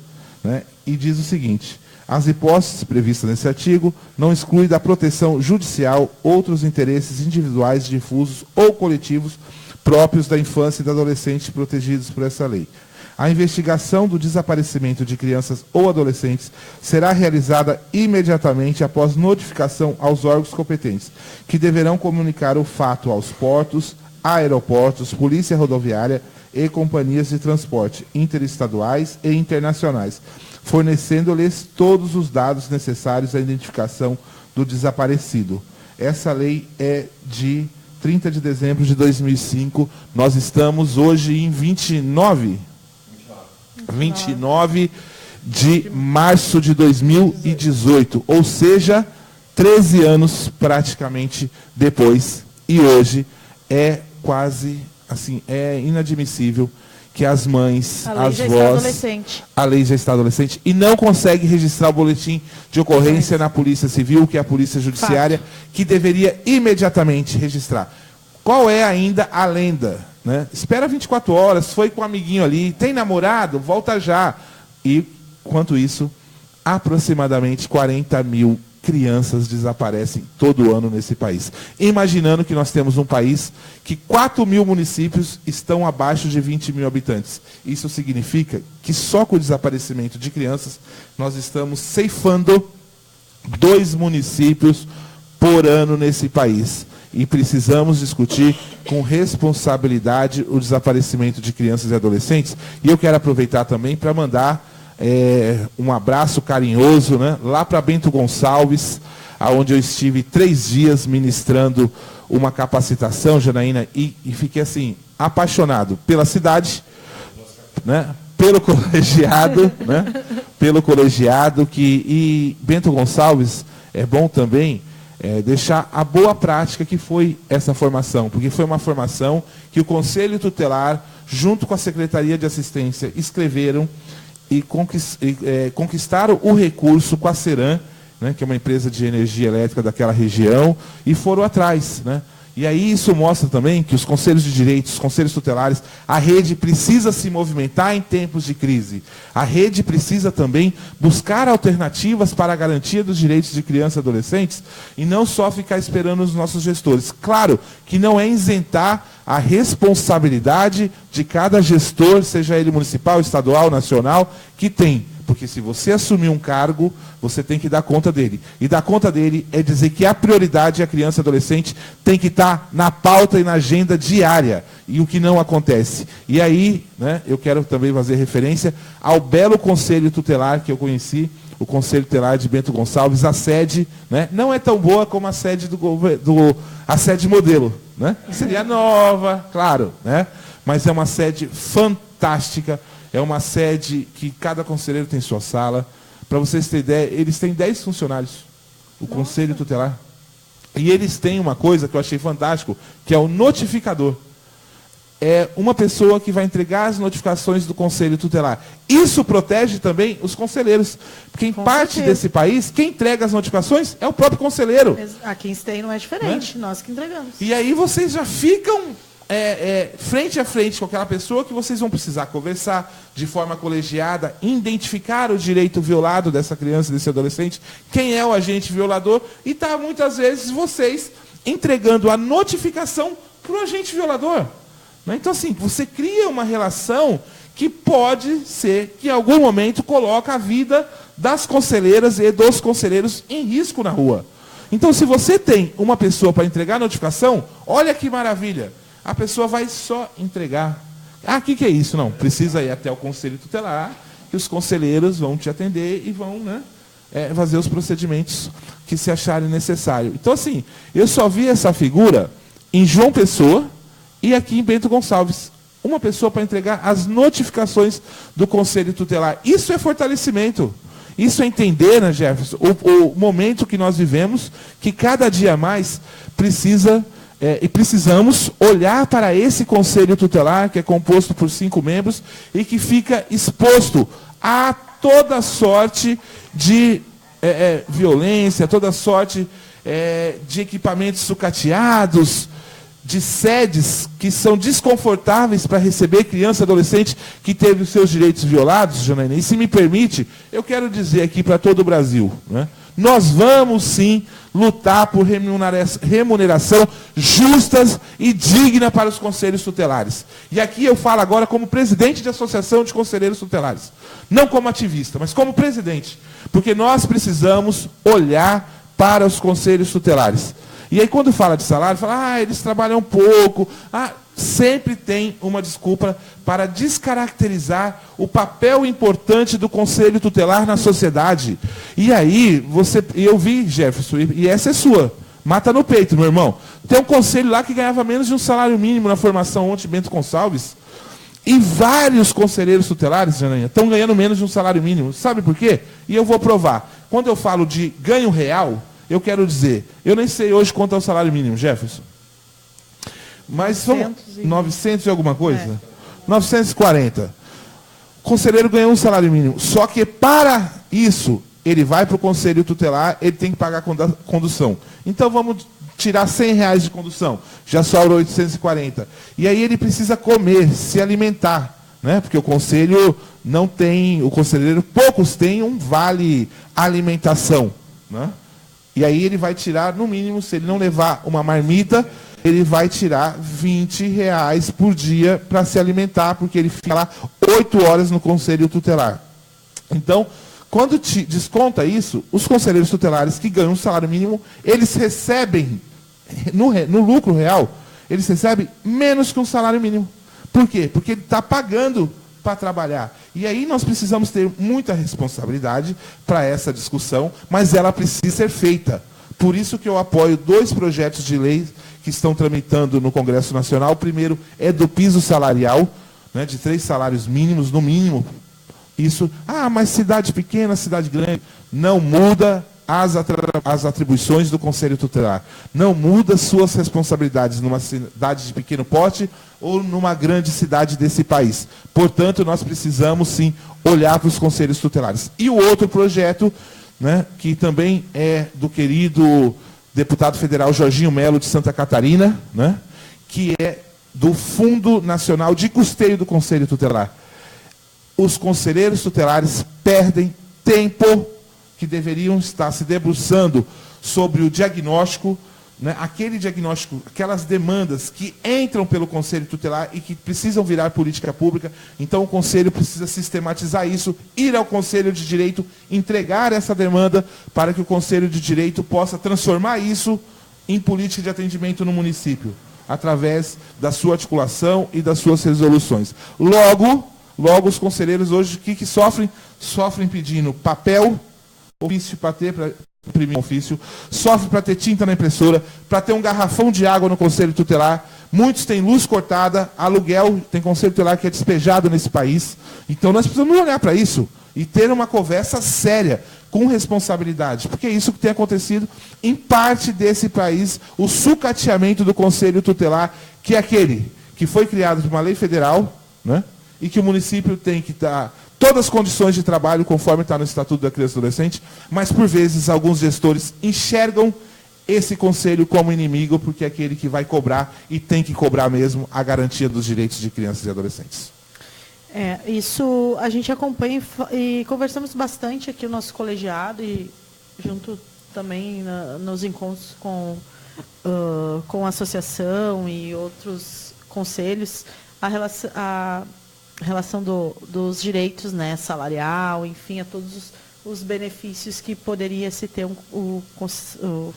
né? E diz o seguinte: as hipóteses previstas nesse artigo não excluem da proteção judicial outros interesses individuais, difusos ou coletivos próprios da infância e do adolescente protegidos por essa lei. A investigação do desaparecimento de crianças ou adolescentes será realizada imediatamente após notificação aos órgãos competentes, que deverão comunicar o fato aos portos, aeroportos, polícia rodoviária e companhias de transporte interestaduais e internacionais, fornecendo-lhes todos os dados necessários à identificação do desaparecido. Essa lei é de 30 de dezembro de 2005. Nós estamos hoje em 29 de março de 2018, ou seja, 13 anos praticamente depois. E hoje é quase, assim, é inadmissível que as mães, as vós, a lei já está adolescente e não consegue registrar o boletim de ocorrência na Polícia Civil, que é a Polícia Judiciária, que deveria imediatamente registrar. Qual é ainda a lenda? Né? Espera 24 horas, foi com um amiguinho ali, tem namorado, volta já. E, enquanto isso, aproximadamente 40 mil crianças desaparecem todo ano nesse país. Imaginando que nós temos um país que 4 mil municípios estão abaixo de 20 mil habitantes. Isso significa que só com o desaparecimento de crianças, nós estamos ceifando 2 municípios por ano nesse país. E precisamos discutir com responsabilidade o desaparecimento de crianças e adolescentes. E eu quero aproveitar também para mandar um abraço carinhoso, né, lá para Bento Gonçalves, onde eu estive 3 dias ministrando uma capacitação, Janaína, e fiquei assim, apaixonado pela cidade, né, pelo colegiado, né, pelo colegiado, e Bento Gonçalves é bom também deixar a boa prática que foi essa formação, porque foi uma formação que o Conselho Tutelar, junto com a Secretaria de Assistência, escreveram e conquistaram o recurso com a Ceram, né, que é uma empresa de energia elétrica daquela região, e foram atrás, né? E aí isso mostra também que os conselhos de direitos, os conselhos tutelares, a rede precisa se movimentar em tempos de crise. A rede precisa também buscar alternativas para a garantia dos direitos de crianças e adolescentes e não só ficar esperando os nossos gestores. Claro que não é isentar a responsabilidade de cada gestor, seja ele municipal, estadual, nacional, que tem. Porque se você assumir um cargo, você tem que dar conta dele. E dar conta dele é dizer que a prioridade é a criança e adolescente, tem que estar na pauta e na agenda diária. E o que não acontece. E aí, né, eu quero também fazer referência ao belo conselho tutelar que eu conheci, o Conselho Tutelar de Bento Gonçalves. A sede, né, não é tão boa como a sede a sede modelo. Né? Seria nova, claro, né? Mas é uma sede fantástica. É uma sede que cada conselheiro tem sua sala. Para vocês terem ideia, eles têm 10 funcionários, o Conselho Tutelar. E eles têm uma coisa que eu achei fantástico, que é o notificador. É uma pessoa que vai entregar as notificações do Conselho Tutelar. Isso protege também os conselheiros. Porque em parte desse país, quem entrega as notificações é o próprio conselheiro. Aqui em Esteio não é diferente, né? Nós que entregamos. E aí vocês já ficam frente a frente com aquela pessoa que vocês vão precisar conversar de forma colegiada, identificar o direito violado dessa criança, desse adolescente, quem é o agente violador, e tá muitas vezes vocês entregando a notificação para o agente violador. Né? Então, assim, você cria uma relação que pode ser que em algum momento coloca a vida das conselheiras e dos conselheiros em risco na rua. Então, se você tem uma pessoa para entregar a notificação, olha que maravilha. A pessoa vai só entregar. Ah, o que é isso? Não, precisa ir até o conselho tutelar, que os conselheiros vão te atender e vão, né, fazer os procedimentos que se acharem necessário. Então, assim, eu só vi essa figura em João Pessoa e aqui em Bento Gonçalves. Uma pessoa para entregar as notificações do conselho tutelar. Isso é fortalecimento. Isso é entender, né, Jefferson, o momento que nós vivemos, que cada dia mais precisamos olhar para esse conselho tutelar, que é composto por 5 membros, e que fica exposto a toda sorte de violência, toda sorte de equipamentos sucateados, de sedes que são desconfortáveis para receber criança e adolescente que teve os seus direitos violados, Janaína. E se me permite, eu quero dizer aqui para todo o Brasil, né? Nós vamos sim lutar por remuneração justas e digna para os conselhos tutelares. E aqui eu falo agora como presidente de associação de conselheiros tutelares. Não como ativista, mas como presidente. Porque nós precisamos olhar para os conselhos tutelares. E aí quando fala de salário, fala, eles trabalham pouco. Sempre tem uma desculpa para descaracterizar o papel importante do conselho tutelar na sociedade. E aí, eu vi, Jefferson, e essa é sua. Mata no peito, meu irmão. Tem um conselho lá que ganhava menos de um salário mínimo na formação ontem, Bento Gonçalves. E vários conselheiros tutelares, Janaína, estão ganhando menos de um salário mínimo. Sabe por quê? E eu vou provar. Quando eu falo de ganho real, eu quero dizer, eu nem sei hoje quanto é o salário mínimo, Jefferson. Mas 900 e alguma coisa? 940. O conselheiro ganhou um salário mínimo. Só que para isso, ele vai para o conselho tutelar, ele tem que pagar condução. Então vamos tirar R$100 de condução. Já sobra 840. E aí ele precisa comer, se alimentar. Né? Porque o conselho não tem, o conselheiro, poucos têm um vale alimentação. Né? E aí ele vai tirar, no mínimo, se ele não levar uma marmita, ele vai tirar R$20 por dia para se alimentar, porque ele fica lá 8 horas no conselho tutelar. Então, quando te desconta isso, os conselheiros tutelares que ganham um salário mínimo, eles recebem, no lucro real, eles recebem menos que um salário mínimo. Por quê? Porque ele está pagando para trabalhar. E aí nós precisamos ter muita responsabilidade para essa discussão, mas ela precisa ser feita. Por isso que eu apoio 2 projetos de lei que estão tramitando no Congresso Nacional. O primeiro é do piso salarial, né, de 3 salários mínimos, no mínimo. Isso, mas cidade pequena, cidade grande, não muda as atribuições do Conselho Tutelar. Não muda suas responsabilidades numa cidade de pequeno porte ou numa grande cidade desse país. Portanto, nós precisamos, sim, olhar para os conselhos tutelares. E o outro projeto, né, que também é do querido deputado federal Jorginho Melo, de Santa Catarina, né, que é do Fundo Nacional de Custeio do Conselho Tutelar. Os conselheiros tutelares perdem tempo que deveriam estar se debruçando sobre o diagnóstico, né, aquele diagnóstico, aquelas demandas que entram pelo Conselho Tutelar e que precisam virar política pública. Então o Conselho precisa sistematizar isso, ir ao Conselho de Direito, entregar essa demanda para que o Conselho de Direito possa transformar isso em política de atendimento no município, através da sua articulação e das suas resoluções. Logo os conselheiros hoje, o que sofrem? Sofrem pedindo papel, ofício para imprimir um ofício, sofre para ter tinta na impressora, para ter um garrafão de água no Conselho Tutelar. Muitos têm luz cortada, aluguel, tem Conselho Tutelar que é despejado nesse país. Então nós precisamos olhar para isso e ter uma conversa séria, com responsabilidade, porque é isso que tem acontecido em parte desse país, o sucateamento do Conselho Tutelar, que é aquele que foi criado por uma lei federal, né, e que o município tem que dar todas as condições de trabalho, conforme está no Estatuto da Criança e do Adolescente, mas, por vezes, alguns gestores enxergam esse conselho como inimigo, porque é aquele que vai cobrar, e tem que cobrar mesmo, a garantia dos direitos de crianças e adolescentes. Isso a gente acompanha e conversamos bastante aqui o nosso colegiado, e junto também nos encontros com a associação e outros conselhos, a relação dos direitos, né, salarial, enfim, a todos os benefícios que poderia se ter o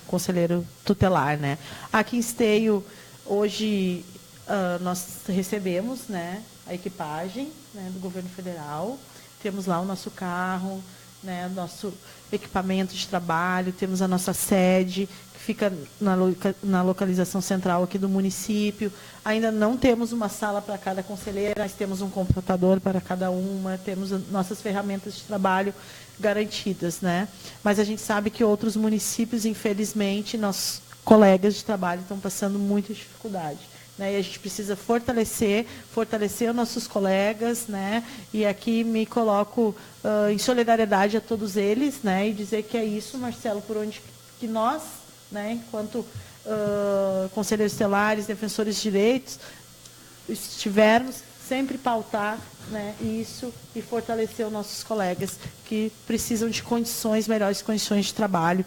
conselheiro tutelar, né? Aqui em Esteio, hoje, nós recebemos, né, a equipagem, né, do governo federal, temos lá o nosso carro, né, nosso equipamento de trabalho, temos a nossa sede, que fica na localização central aqui do município. Ainda não temos uma sala para cada conselheira, nós temos um computador para cada uma, temos nossas ferramentas de trabalho garantidas, né? Mas a gente sabe que outros municípios, infelizmente, nossos colegas de trabalho estão passando muita dificuldade, né? E a gente precisa fortalecer os nossos colegas, né? E aqui me coloco em solidariedade a todos eles, né? E dizer que é isso, Marcelo, por onde que nós, né, enquanto conselheiros estelares, defensores de direitos, estivermos, sempre pautar, né, isso e fortalecer os nossos colegas que precisam de melhores condições de trabalho.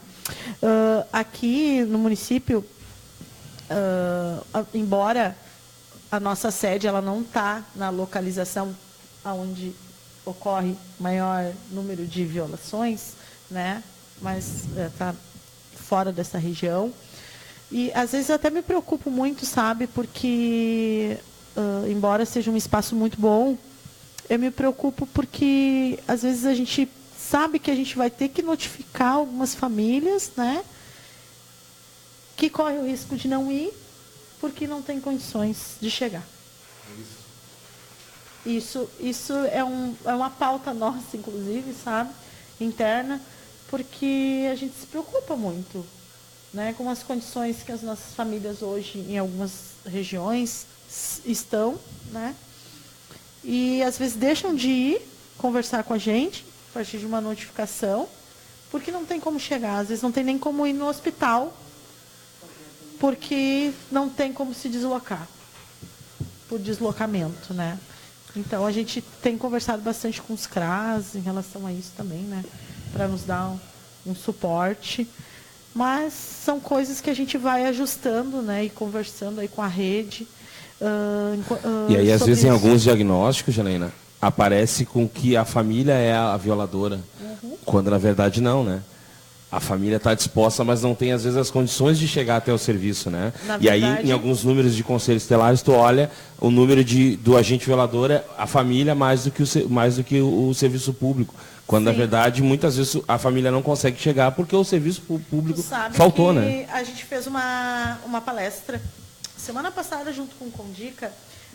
Aqui no município, embora a nossa sede ela não está na localização onde ocorre maior número de violações, né, mas está fora dessa região. E às vezes eu até me preocupo muito, sabe, porque embora seja um espaço muito bom, eu me preocupo porque às vezes a gente sabe que a gente vai ter que notificar algumas famílias, né, que correm o risco de não ir porque não tem condições de chegar. Isso é uma pauta nossa, inclusive, sabe, interna, porque a gente se preocupa muito, né, com as condições que as nossas famílias hoje, em algumas regiões, estão, né, e às vezes deixam de ir conversar com a gente, a partir de uma notificação, porque não tem como chegar, às vezes não tem nem como ir no hospital, porque não tem como se deslocar, por deslocamento, né. Então, a gente tem conversado bastante com os CRAS em relação a isso também, né, para nos dar um suporte. Mas são coisas que a gente vai ajustando, né, e conversando aí com a rede. E aí, às vezes, em alguns diagnósticos, Janaína, aparece com que a família é a violadora, quando na verdade não, né? A família está disposta, mas não tem, às vezes, as condições de chegar até o serviço, né? E aí, em alguns números de conselhos estelares, tu olha o número do agente violador, a família mais do que o serviço público. Quando, na verdade, muitas vezes a família não consegue chegar porque o serviço público faltou, né? A gente fez uma palestra semana passada, junto com o Condica,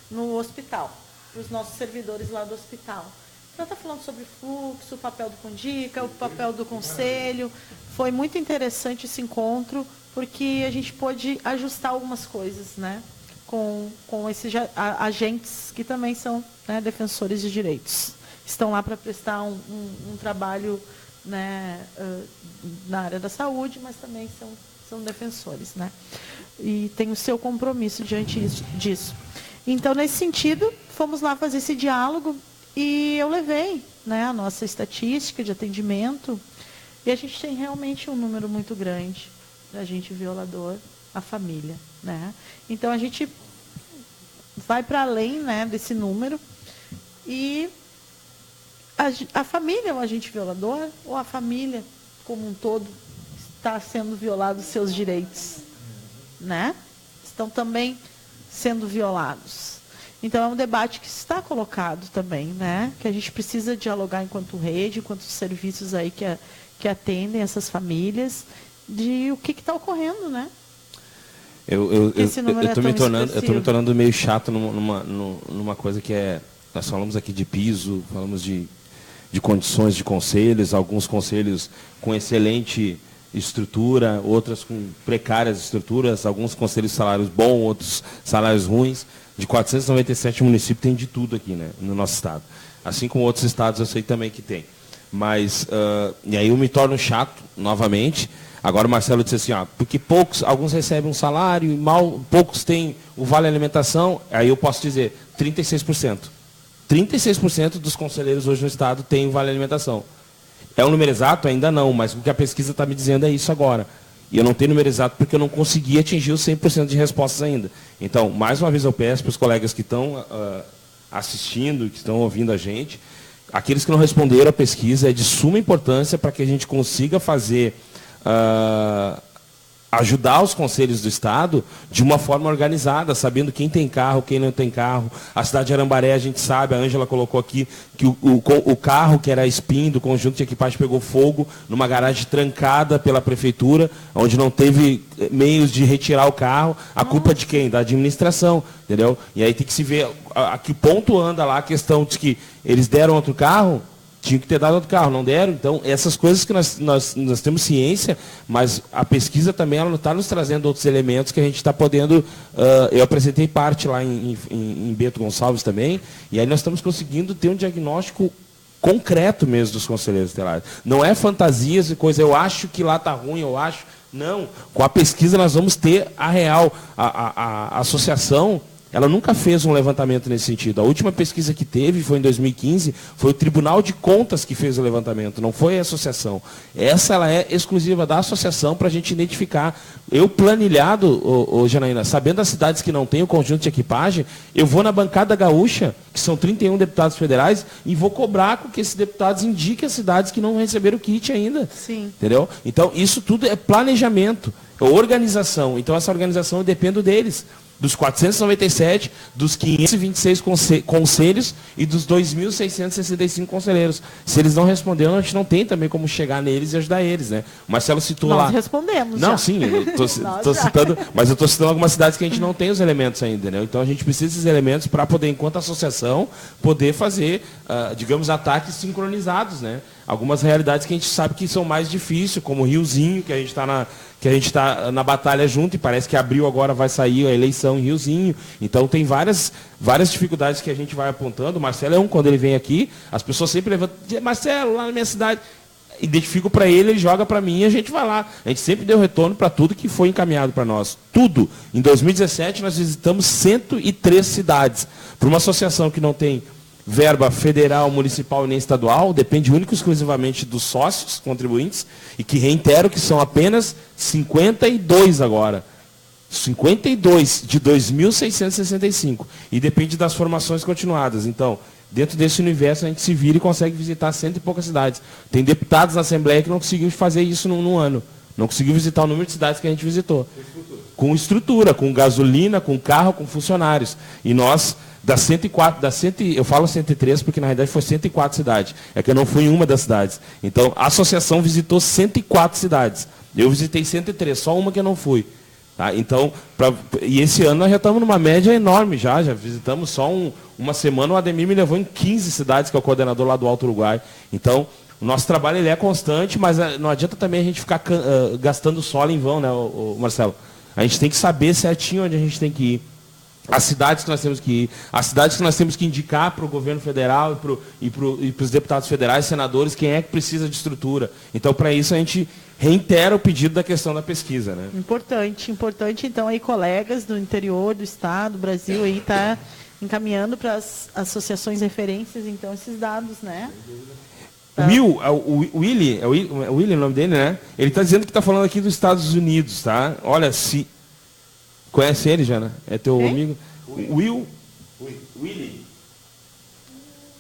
no hospital, para os nossos servidores lá do hospital. Então, está falando sobre fluxo, o papel do Condica, o papel do conselho. Foi muito interessante esse encontro, porque a gente pôde ajustar algumas coisas, né, com esses agentes que também são, né, defensores de direitos. Estão lá para prestar um trabalho, né, na área da saúde, mas também são defensores, né? E tem o seu compromisso diante disso. Então, nesse sentido, fomos lá fazer esse diálogo e eu levei, né, a nossa estatística de atendimento, e a gente tem realmente um número muito grande de agente violador, a família, né? Então, a gente vai para além, né, desse número e a família é o agente violador ou a família como um todo está sendo violados seus direitos, né? Estão também sendo violados. Então, é um debate que está colocado também, né? Que a gente precisa dialogar enquanto rede, enquanto serviços aí que atendem essas famílias, de o que está ocorrendo, né? Eu estou me tornando meio chato numa coisa que é... Nós falamos aqui de piso, falamos de condições de conselhos, alguns conselhos com excelente estrutura, outras com precárias estruturas, alguns conselhos salários bons, outros salários ruins. De 497 municípios tem de tudo aqui, né, no nosso estado. Assim como outros estados eu sei também que tem. Mas, e aí eu me torno chato, novamente, Agora o Marcelo disse assim, porque alguns recebem um salário, poucos têm o vale alimentação, aí eu posso dizer 36%. 36% dos conselheiros hoje no estado têm o vale alimentação. É um número exato? Ainda não, mas o que a pesquisa está me dizendo é isso agora. E eu não tenho número exato porque eu não consegui atingir os 100% de respostas ainda. Então, mais uma vez eu peço para os colegas que estão assistindo, que estão ouvindo a gente, aqueles que não responderam a pesquisa, é de suma importância para que a gente consiga fazer, ajudar os conselhos do Estado de uma forma organizada, sabendo quem tem carro, quem não tem carro. A cidade de Arambaré, a gente sabe, a Ângela colocou aqui, que o carro que era SPIN do conjunto de equipagem pegou fogo numa garagem trancada pela prefeitura, onde não teve meios de retirar o carro. A culpa é de quem? Da administração, entendeu? E aí tem que se ver a que ponto anda lá a questão de que eles deram outro carro, tinha que ter dado outro carro, não deram. Então, essas coisas que nós temos ciência, mas a pesquisa também está nos trazendo outros elementos que a gente está podendo... eu apresentei parte lá em Bento Gonçalves também, e aí nós estamos conseguindo ter um diagnóstico concreto mesmo dos conselheiros tutelares. Não é fantasias e coisa, eu acho que lá está ruim, eu acho... Não, com a pesquisa nós vamos ter a real. A associação... Ela nunca fez um levantamento nesse sentido. A última pesquisa que teve, foi em 2015, foi o Tribunal de Contas que fez o levantamento, não foi a associação. Essa ela é exclusiva da associação para a gente identificar. Eu planilhado, Janaína, sabendo as cidades que não têm o conjunto de equipagem, eu vou na bancada gaúcha, que são 31 deputados federais, e vou cobrar com que esses deputados indiquem as cidades que não receberam o kit ainda. Sim. Entendeu? Então, isso tudo é planejamento, é organização. Então, essa organização eu dependo deles. Dos 497, dos 526 conselhos e dos 2.665 conselheiros. Se eles não responderam, a gente não tem também como chegar neles e ajudar eles, né? O Marcelo citou lá... Nós respondemos Não, já. sim, eu estou citando, mas eu estou citando algumas cidades que a gente não tem os elementos ainda, né? Então a gente precisa desses elementos para poder, enquanto associação, poder fazer, digamos, ataques sincronizados, né? Algumas realidades que a gente sabe que são mais difíceis, como o Riozinho, que a gente está na batalha junto, e parece que abril agora vai sair a eleição em Riozinho. Então tem várias dificuldades que a gente vai apontando. O Marcelo é quando ele vem aqui, as pessoas sempre levantam, Marcelo, lá na minha cidade, identifico para ele joga para mim e a gente vai lá. A gente sempre deu retorno para tudo que foi encaminhado para nós. Tudo. Em 2017 nós visitamos 103 cidades. Para uma associação que não tem verba federal, municipal e nem estadual, depende único e exclusivamente dos sócios contribuintes, e que reitero que são apenas 52 agora. 52 de 2.665. E depende das formações continuadas. Então, dentro desse universo, a gente se vira e consegue visitar 100 e poucas cidades. Tem deputados na Assembleia que não conseguiram fazer isso num ano. Não conseguiu visitar o número de cidades que a gente visitou. Com estrutura, com gasolina, com carro, com funcionários. E nós... eu falo 103 porque na realidade foi 104 cidades. É que eu não fui em uma das cidades. Então, a associação visitou 104 cidades. Eu visitei 103, só uma que eu não fui. Tá? Então, e esse ano nós já estamos numa média enorme já visitamos só uma semana, o Ademir me levou em 15 cidades, que é o coordenador lá do Alto Uruguai. Então, o nosso trabalho ele é constante, mas não adianta também a gente ficar gastando solo em vão, né, Marcelo? A gente tem que saber certinho onde a gente tem que ir. As cidades que nós temos que ir, as cidades que nós temos que indicar para o governo federal e para os deputados federais, senadores, quem é que precisa de estrutura. Então, para isso, a gente reitera o pedido da questão da pesquisa, né? Importante. Então, aí, colegas do interior, do estado, do Brasil, aí está encaminhando para as associações referências, então, esses dados, né? O Willy é o nome dele, né? Ele está dizendo que está falando aqui dos Estados Unidos, tá? Olha, se... Conhece ele, Jana? É teu amigo? Willy.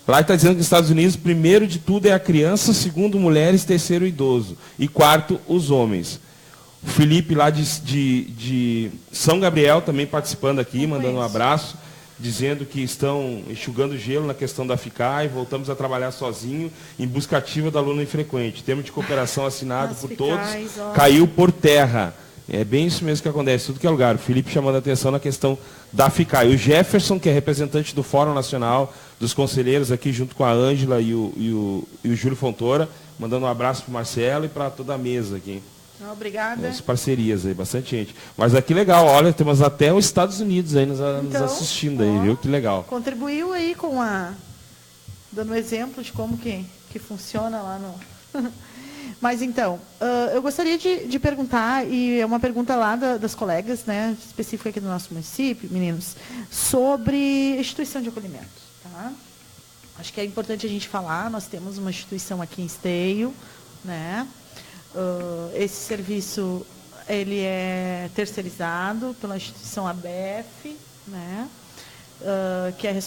Lá está dizendo que nos Estados Unidos, primeiro de tudo é a criança, segundo mulheres, terceiro idoso. E quarto, os homens. O Felipe lá de São Gabriel também participando aqui, mandando um abraço, dizendo que estão enxugando gelo na questão da FICAI, voltamos a trabalhar sozinho em busca ativa da aluna infrequente. Termo de cooperação assinado por todos, caiu por terra. É bem isso mesmo que acontece, tudo que é lugar. O Felipe chamando a atenção na questão da FICAI. O Jefferson, que é representante do Fórum Nacional dos Conselheiros, aqui junto com a Ângela e o Júlio Fontoura, mandando um abraço para o Marcelo e para toda a mesa aqui. Obrigada. As parcerias aí, bastante gente. Mas aqui legal, olha, temos até os Estados Unidos aí nos assistindo aí, viu? Que legal. Contribuiu aí com dando um exemplo de como que funciona lá no... Mas então, eu gostaria de perguntar, e é uma pergunta lá das colegas, né, específica aqui do nosso município, meninos, sobre instituição de acolhimento. Tá? Acho que é importante a gente falar, nós temos uma instituição aqui em Esteio, né? Esse serviço ele é terceirizado pela instituição ABEF, né? Que é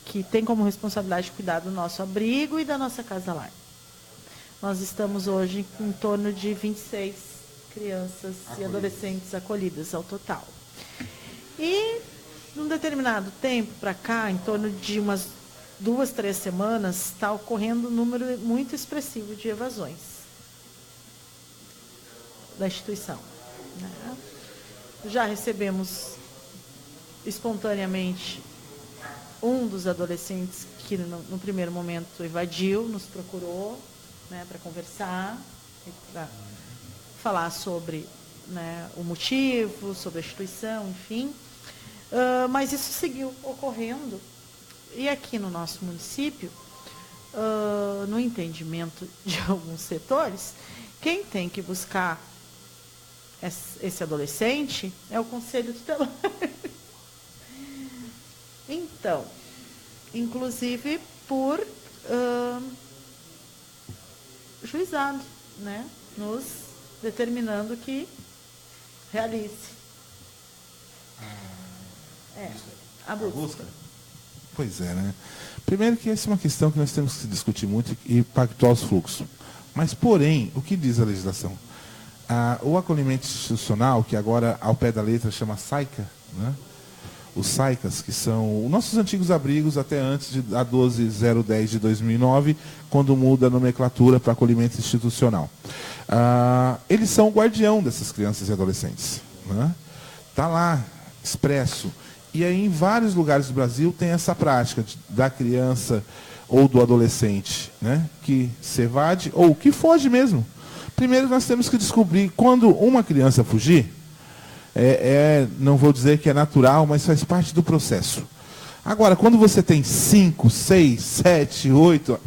que tem como responsabilidade cuidar do nosso abrigo e da nossa casa lar. Nós estamos hoje em torno de 26 crianças e adolescentes acolhidas ao total. E, num determinado tempo para cá, em torno de umas 2, 3 semanas, está ocorrendo um número muito expressivo de evasões da instituição. Né? Já recebemos espontaneamente um dos adolescentes que, no primeiro momento, evadiu, nos procurou, né, para conversar, para falar sobre, né, o motivo, sobre a instituição, enfim. Mas isso seguiu ocorrendo. E aqui no nosso município, no entendimento de alguns setores, quem tem que buscar esse adolescente é o Conselho Tutelar. Então, inclusive por juizado, né, nos determinando que realize a busca. Pois é, né? Primeiro que essa é uma questão que nós temos que discutir muito e pactuar os fluxos. Mas, porém, o que diz a legislação? O acolhimento institucional, que agora, ao pé da letra, chama SAICA, né? Os SAICAs, que são os nossos antigos abrigos até antes da 12.010 de 2009, quando muda a nomenclatura para acolhimento institucional. Eles são o guardião dessas crianças e adolescentes. Está lá, expresso. E aí, em vários lugares do Brasil, tem essa prática da criança ou do adolescente, né, que se evade ou que foge mesmo. Primeiro, nós temos que descobrir quando uma criança fugir, não vou dizer que é natural, mas faz parte do processo. Agora, quando você tem 5, 6, 7, 8,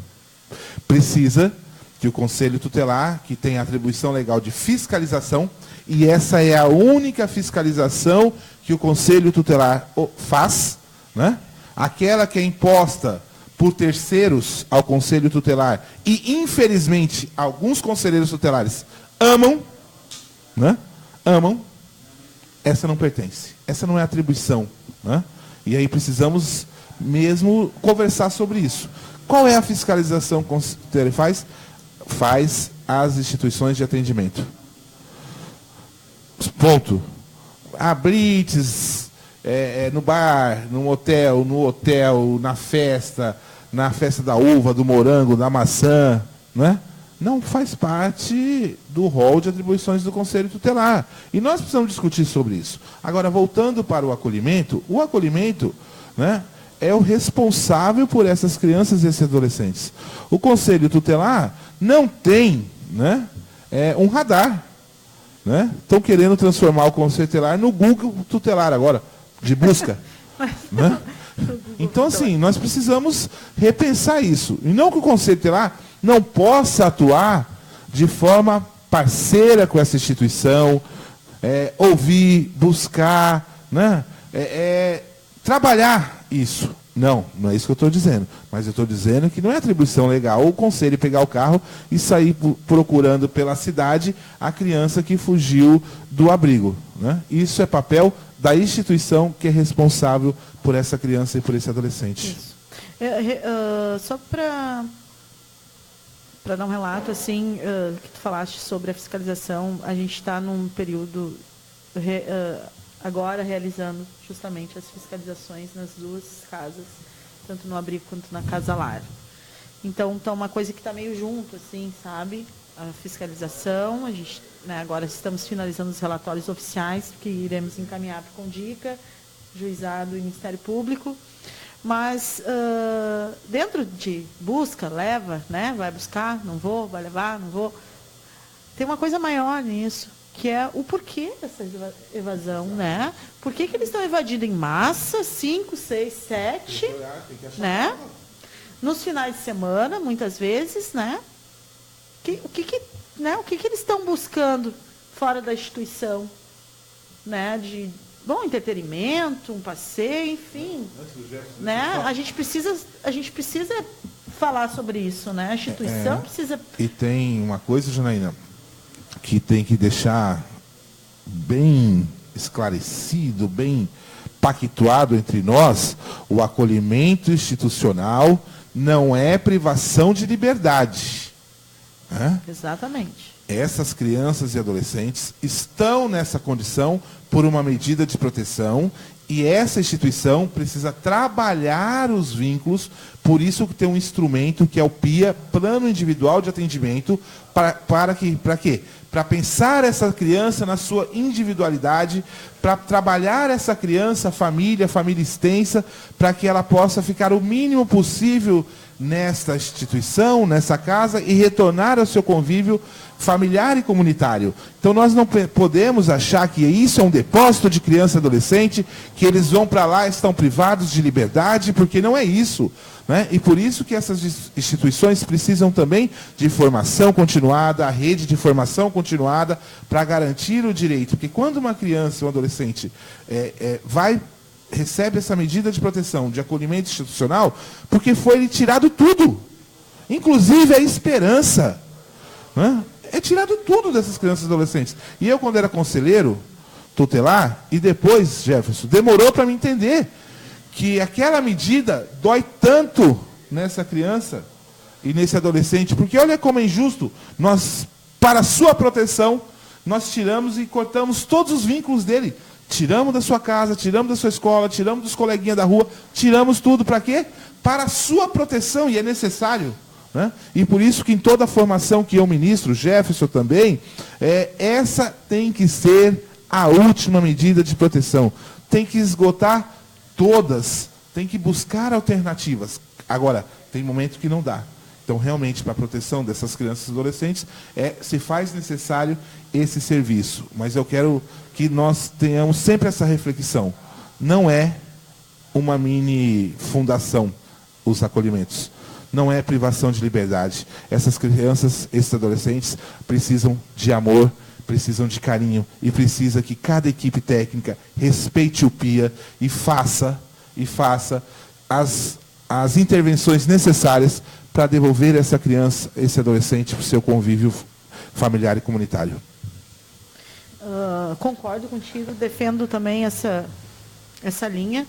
precisa que o Conselho Tutelar, que tem a atribuição legal de fiscalização, e essa é a única fiscalização que o Conselho Tutelar faz, né? Aquela que é imposta por terceiros ao Conselho Tutelar, e infelizmente alguns conselheiros tutelares amam, né? Amam. Essa não pertence. Essa não é atribuição. Né? E aí precisamos mesmo conversar sobre isso. Qual é a fiscalização que o Conselho faz? Faz as instituições de atendimento. Ponto. Blitz, no bar, no hotel, na festa da uva, do morango, da maçã, né? Não faz parte do rol de atribuições do Conselho Tutelar. E nós precisamos discutir sobre isso. Agora, voltando para o acolhimento, né, é o responsável por essas crianças e esses adolescentes. O Conselho Tutelar não tem, né, um radar. Né? Estão querendo transformar o Conselho Tutelar no Google Tutelar agora, de busca. Né? Então, assim, nós precisamos repensar isso. E não que o Conselho Tutelar não possa atuar de forma parceira com essa instituição, ouvir, buscar, né? Trabalhar isso. Não é isso que eu estou dizendo. Mas eu estou dizendo que não é atribuição legal o conselho pegar o carro e sair procurando pela cidade a criança que fugiu do abrigo. Né? Isso é papel da instituição que é responsável por essa criança e por esse adolescente. Isso. Só para dar um relato, assim, que tu falaste sobre a fiscalização, a gente está num período agora realizando justamente as fiscalizações nas duas casas, tanto no abrigo quanto na casa lar. Então, tá uma coisa que está meio junto, assim, sabe? A fiscalização, a gente, né, agora estamos finalizando os relatórios oficiais, que iremos encaminhar para o CONDICA, Juizado e Ministério Público. Mas, dentro de busca, leva, né? Vai buscar, não vou, vai levar, não vou. Tem uma coisa maior nisso, que é o porquê dessa evasão, né? Por que eles estão evadindo em massa, 5, 6, 7, né? Nos finais de semana, muitas vezes, né? o que eles estão buscando fora da instituição, né? De bom entretenimento, um passeio, enfim, né? A gente precisa falar sobre isso, né? A instituição precisa. E tem uma coisa, Janaína, que tem que deixar bem esclarecido, bem pactuado entre nós: o acolhimento institucional não é privação de liberdade. Né? Exatamente. Essas crianças e adolescentes estão nessa condição por uma medida de proteção e essa instituição precisa trabalhar os vínculos, por isso que tem um instrumento que é o PIA, Plano Individual de Atendimento, para quê? Para pensar essa criança na sua individualidade, para trabalhar essa criança, família extensa, para que ela possa ficar o mínimo possível nesta instituição, nessa casa, e retornar ao seu convívio familiar e comunitário. Então nós não podemos achar que isso é um depósito de criança e adolescente, que eles vão para lá e estão privados de liberdade, porque não é isso. Né? E por isso que essas instituições precisam também de formação continuada, a rede de formação continuada, para garantir o direito. Porque quando uma criança ou um adolescente recebe essa medida de proteção, de acolhimento institucional, porque foi lhe tirado tudo, inclusive a esperança. Né? É tirado tudo dessas crianças e adolescentes. E eu, quando era conselheiro tutelar, e depois, Jefferson, demorou para me entender que aquela medida dói tanto nessa criança e nesse adolescente, porque olha como é injusto. Nós, para a sua proteção, nós tiramos e cortamos todos os vínculos dele. Tiramos da sua casa, tiramos da sua escola, tiramos dos coleguinhas da rua, tiramos tudo para quê? Para a sua proteção, e é necessário. Né? E por isso que em toda a formação que eu ministro, Jefferson também, essa tem que ser a última medida de proteção. Tem que esgotar todas, tem que buscar alternativas. Agora, tem momento que não dá. Então, realmente, para a proteção dessas crianças e adolescentes, se faz necessário esse serviço. Mas eu quero que nós tenhamos sempre essa reflexão. Não é uma mini fundação, os acolhimentos. Não é privação de liberdade. Essas crianças, esses adolescentes, precisam de amor, precisam de carinho, e precisa que cada equipe técnica respeite o PIA e faça as intervenções necessárias para devolver essa criança, esse adolescente, para o seu convívio familiar e comunitário. Concordo contigo, defendo também essa linha.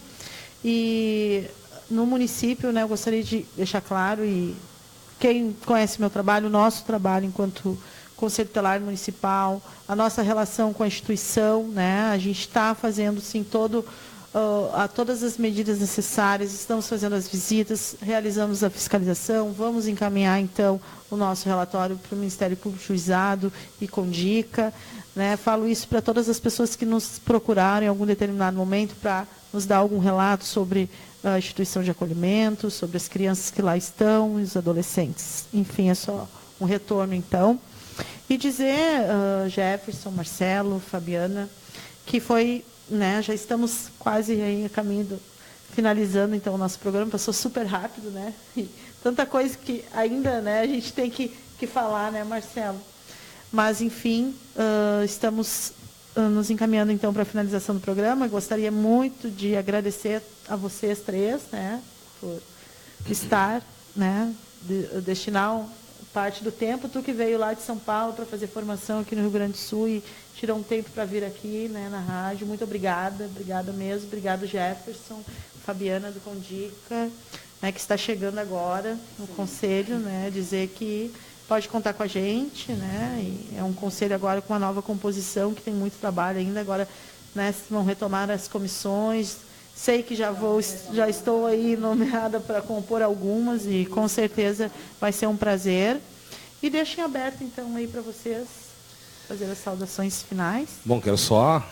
E no município, né, eu gostaria de deixar claro, e quem conhece meu trabalho, o nosso trabalho enquanto Conselho Tutelar Municipal, a nossa relação com a instituição, né, a gente está fazendo, sim, todas as medidas necessárias, estamos fazendo as visitas, realizamos a fiscalização, vamos encaminhar, então, o nosso relatório para o Ministério Público Juizado e Condica. Né, falo isso para todas as pessoas que nos procuraram em algum determinado momento para nos dar algum relato sobre a instituição de acolhimento, sobre as crianças que lá estão e os adolescentes. Enfim, é só um retorno, então. E dizer, Jefferson, Marcelo, Fabiana, que foi, né, já estamos quase aí a caminho finalizando, então, o nosso programa. Passou super rápido, né? E tanta coisa que ainda, né, a gente tem que falar, né, Marcelo? Mas, enfim, estamos nos encaminhando, então, para a finalização do programa. Gostaria muito de agradecer a vocês três, né, por estar, né, destinar parte do tempo. Tu que veio lá de São Paulo para fazer formação aqui no Rio Grande do Sul e tirou um tempo para vir aqui, né, na rádio. Muito obrigada mesmo. Obrigado, Jefferson, Fabiana do Condica, né, que está chegando agora no conselho, né, dizer que pode contar com a gente, né? E é um conselho agora com uma nova composição, que tem muito trabalho ainda. Agora, né, vão retomar as comissões. Sei que já estou aí nomeada para compor algumas, e com certeza vai ser um prazer. E deixem aberto, então, aí para vocês fazer as saudações finais. Bom, quero só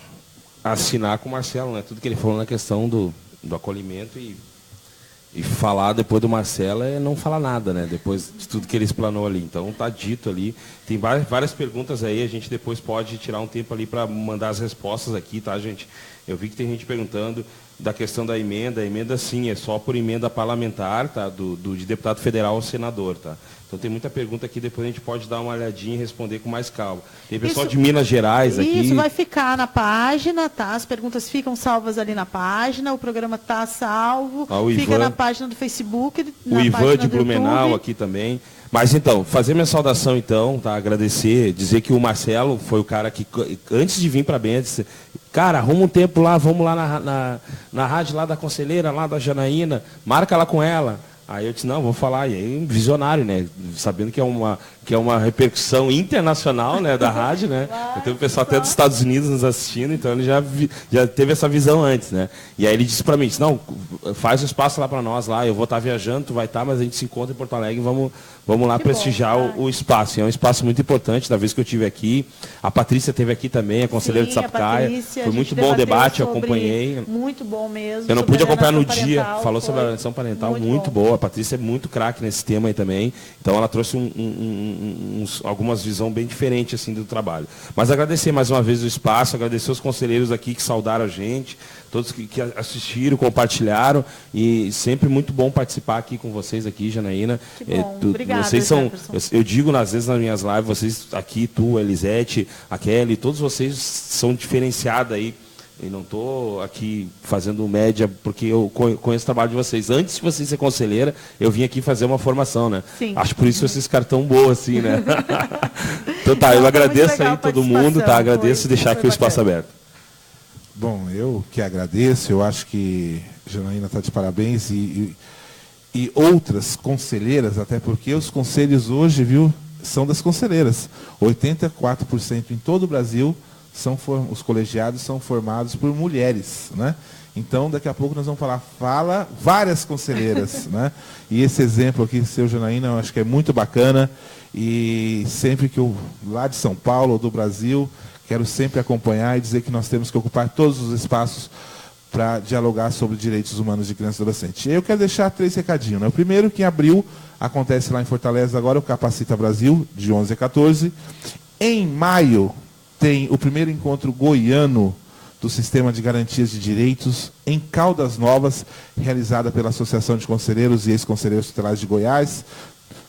assinar com o Marcelo, né? Tudo que ele falou na questão do acolhimento, e falar depois do Marcelo é não falar nada, né? Depois de tudo que ele explanou ali. Então, está dito ali. Tem várias perguntas aí, a gente depois pode tirar um tempo ali para mandar as respostas aqui, tá, gente? Eu vi que tem gente perguntando. da questão da emenda. A emenda, sim, é só por emenda parlamentar, tá? De deputado federal ao senador, tá? Então tem muita pergunta aqui, depois a gente pode dar uma olhadinha e responder com mais calma. Tem pessoal de Minas Gerais aqui. Isso vai ficar na página, tá? As perguntas ficam salvas ali na página, o programa está salvo, fica Ivan, na página do Facebook, o Ivan de Blumenau aqui também. Mas então, fazer minha saudação então, tá? Agradecer, dizer que o Marcelo foi o cara que, antes de vir para Bento, disse, cara, arruma um tempo lá, vamos lá na rádio lá da Conselheira, lá da Janaína, marca lá com ela. Aí eu disse, não, vou falar. E aí, visionário, né? Sabendo que é uma repercussão internacional, né, da rádio, né? Tem o pessoal até dos Estados Unidos nos assistindo, então ele já teve essa visão antes, né? E aí ele disse para mim, não, faz o espaço lá para nós, lá, eu vou estar viajando, tu vai estar, mas a gente se encontra em Porto Alegre, vamos lá prestigiar o espaço. E é um espaço muito importante, da vez que eu estive aqui. A Patrícia esteve aqui também, a conselheira de Sapucaia. Foi muito bom o debate, eu acompanhei. Muito bom mesmo. Eu não pude acompanhar no dia, falou sobre a alienação alienação parental, muito boa. A Patrícia é muito craque nesse tema aí também. Então ela trouxe algumas visões bem diferentes assim, do trabalho. Mas agradecer mais uma vez o espaço, agradecer os conselheiros aqui que saudaram a gente, todos que assistiram, compartilharam. E sempre muito bom participar aqui com vocês aqui, Janaína. Que bom. Obrigada, vocês são, eu digo às vezes nas minhas lives, vocês aqui, tu, a Elisete, a Kelly, todos vocês são diferenciados aí. E não estou aqui fazendo média, porque eu conheço o trabalho de vocês. Antes de vocês ser conselheira, eu vim aqui fazer uma formação, né? Sim. Acho por isso que vocês ficaram tão boas assim, né? Então tá, eu agradeço aí todo mundo, tá? Agradeço e deixar aqui o espaço aberto. Bom, eu que agradeço, eu acho que a Janaína está de parabéns e outras conselheiras, até porque os conselhos hoje, viu, são das conselheiras. 84% em todo o Brasil os colegiados são formados por mulheres, né? Então, daqui a pouco nós vamos falar várias conselheiras, né? E esse exemplo aqui, seu Janaína, eu acho que é muito bacana. E sempre que eu, lá de São Paulo ou do Brasil, quero sempre acompanhar e dizer que nós temos que ocupar todos os espaços para dialogar sobre direitos humanos de criança e adolescente. Eu quero deixar 3 recadinhos, né? O primeiro, que em abril acontece lá em Fortaleza agora o Capacita Brasil, de 11 a 14. Em maio, tem o primeiro encontro goiano do Sistema de Garantias de Direitos em Caldas Novas, realizada pela Associação de Conselheiros e Ex-Conselheiros Tutelares de Goiás,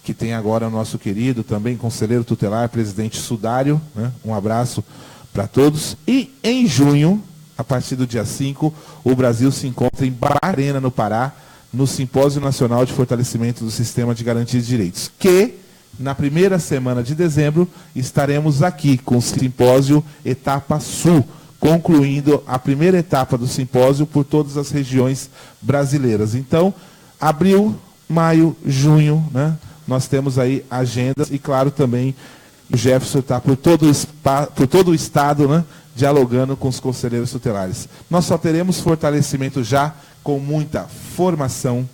que tem agora o nosso querido também conselheiro tutelar, presidente Sudário, né? Um abraço para todos. E em junho, a partir do dia 5, o Brasil se encontra em Barcarena, no Pará, no Simpósio Nacional de Fortalecimento do Sistema de Garantias de Direitos, que na primeira semana de dezembro, estaremos aqui com o simpósio Etapa Sul, concluindo a primeira etapa do simpósio por todas as regiões brasileiras. Então, abril, maio, junho, né, nós temos aí agendas e, claro, também o Jefferson está por todo o estado, né, dialogando com os conselheiros tutelares. Nós só teremos fortalecimento já com muita formação,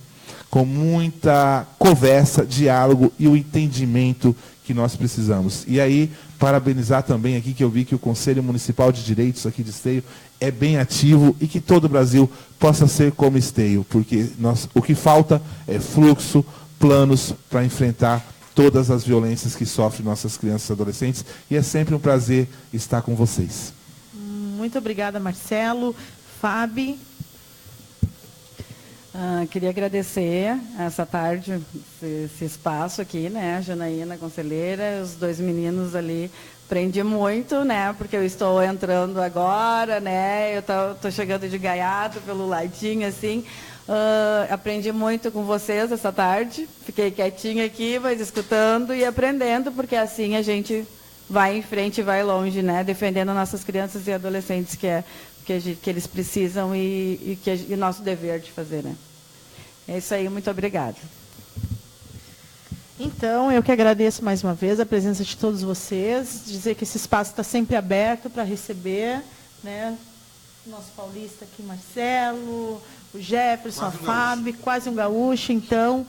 com muita conversa, diálogo e o entendimento que nós precisamos. E aí, parabenizar também aqui, que eu vi que o Conselho Municipal de Direitos aqui de Esteio é bem ativo e que todo o Brasil possa ser como Esteio, porque o que falta é fluxo, planos para enfrentar todas as violências que sofrem nossas crianças e adolescentes. E é sempre um prazer estar com vocês. Muito obrigada, Marcelo. Fábio. Queria agradecer essa tarde, esse espaço aqui, né? A Janaína, conselheira, os 2 meninos ali. Aprendi muito, né? Porque eu estou entrando agora, né? Eu estou chegando de gaiato pelo ladinho, assim. Aprendi muito com vocês essa tarde. Fiquei quietinha aqui, mas escutando e aprendendo, porque assim a gente vai em frente e vai longe, né? Defendendo nossas crianças e adolescentes, que eles precisam e que é nosso dever de fazer, né? É isso aí, muito obrigada. Então, eu que agradeço mais uma vez a presença de todos vocês, dizer que esse espaço está sempre aberto para receber, né? Nosso paulista aqui, Marcelo, o Jefferson, a Fábio, quase um gaúcho. Então,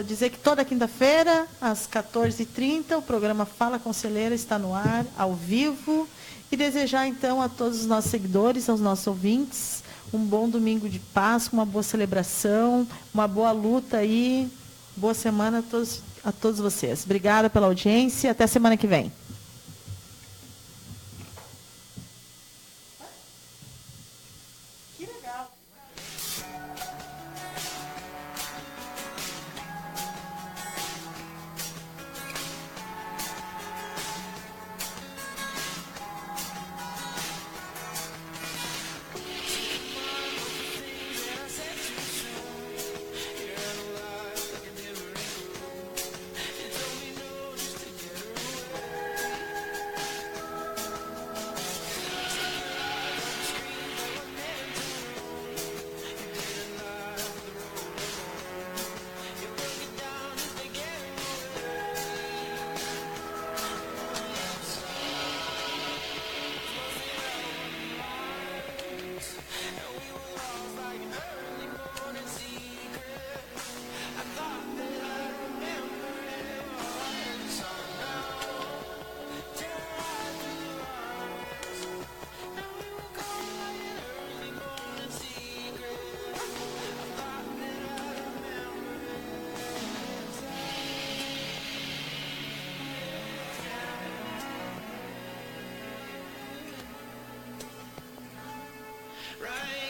dizer que toda quinta-feira, às 14h30, o programa Fala Conselheira está no ar, ao vivo. E desejar, então, a todos os nossos seguidores, aos nossos ouvintes, um bom domingo de Páscoa, uma boa celebração, uma boa luta aí. Boa semana a todos vocês. Obrigada pela audiência. Até semana que vem. Que legal. right.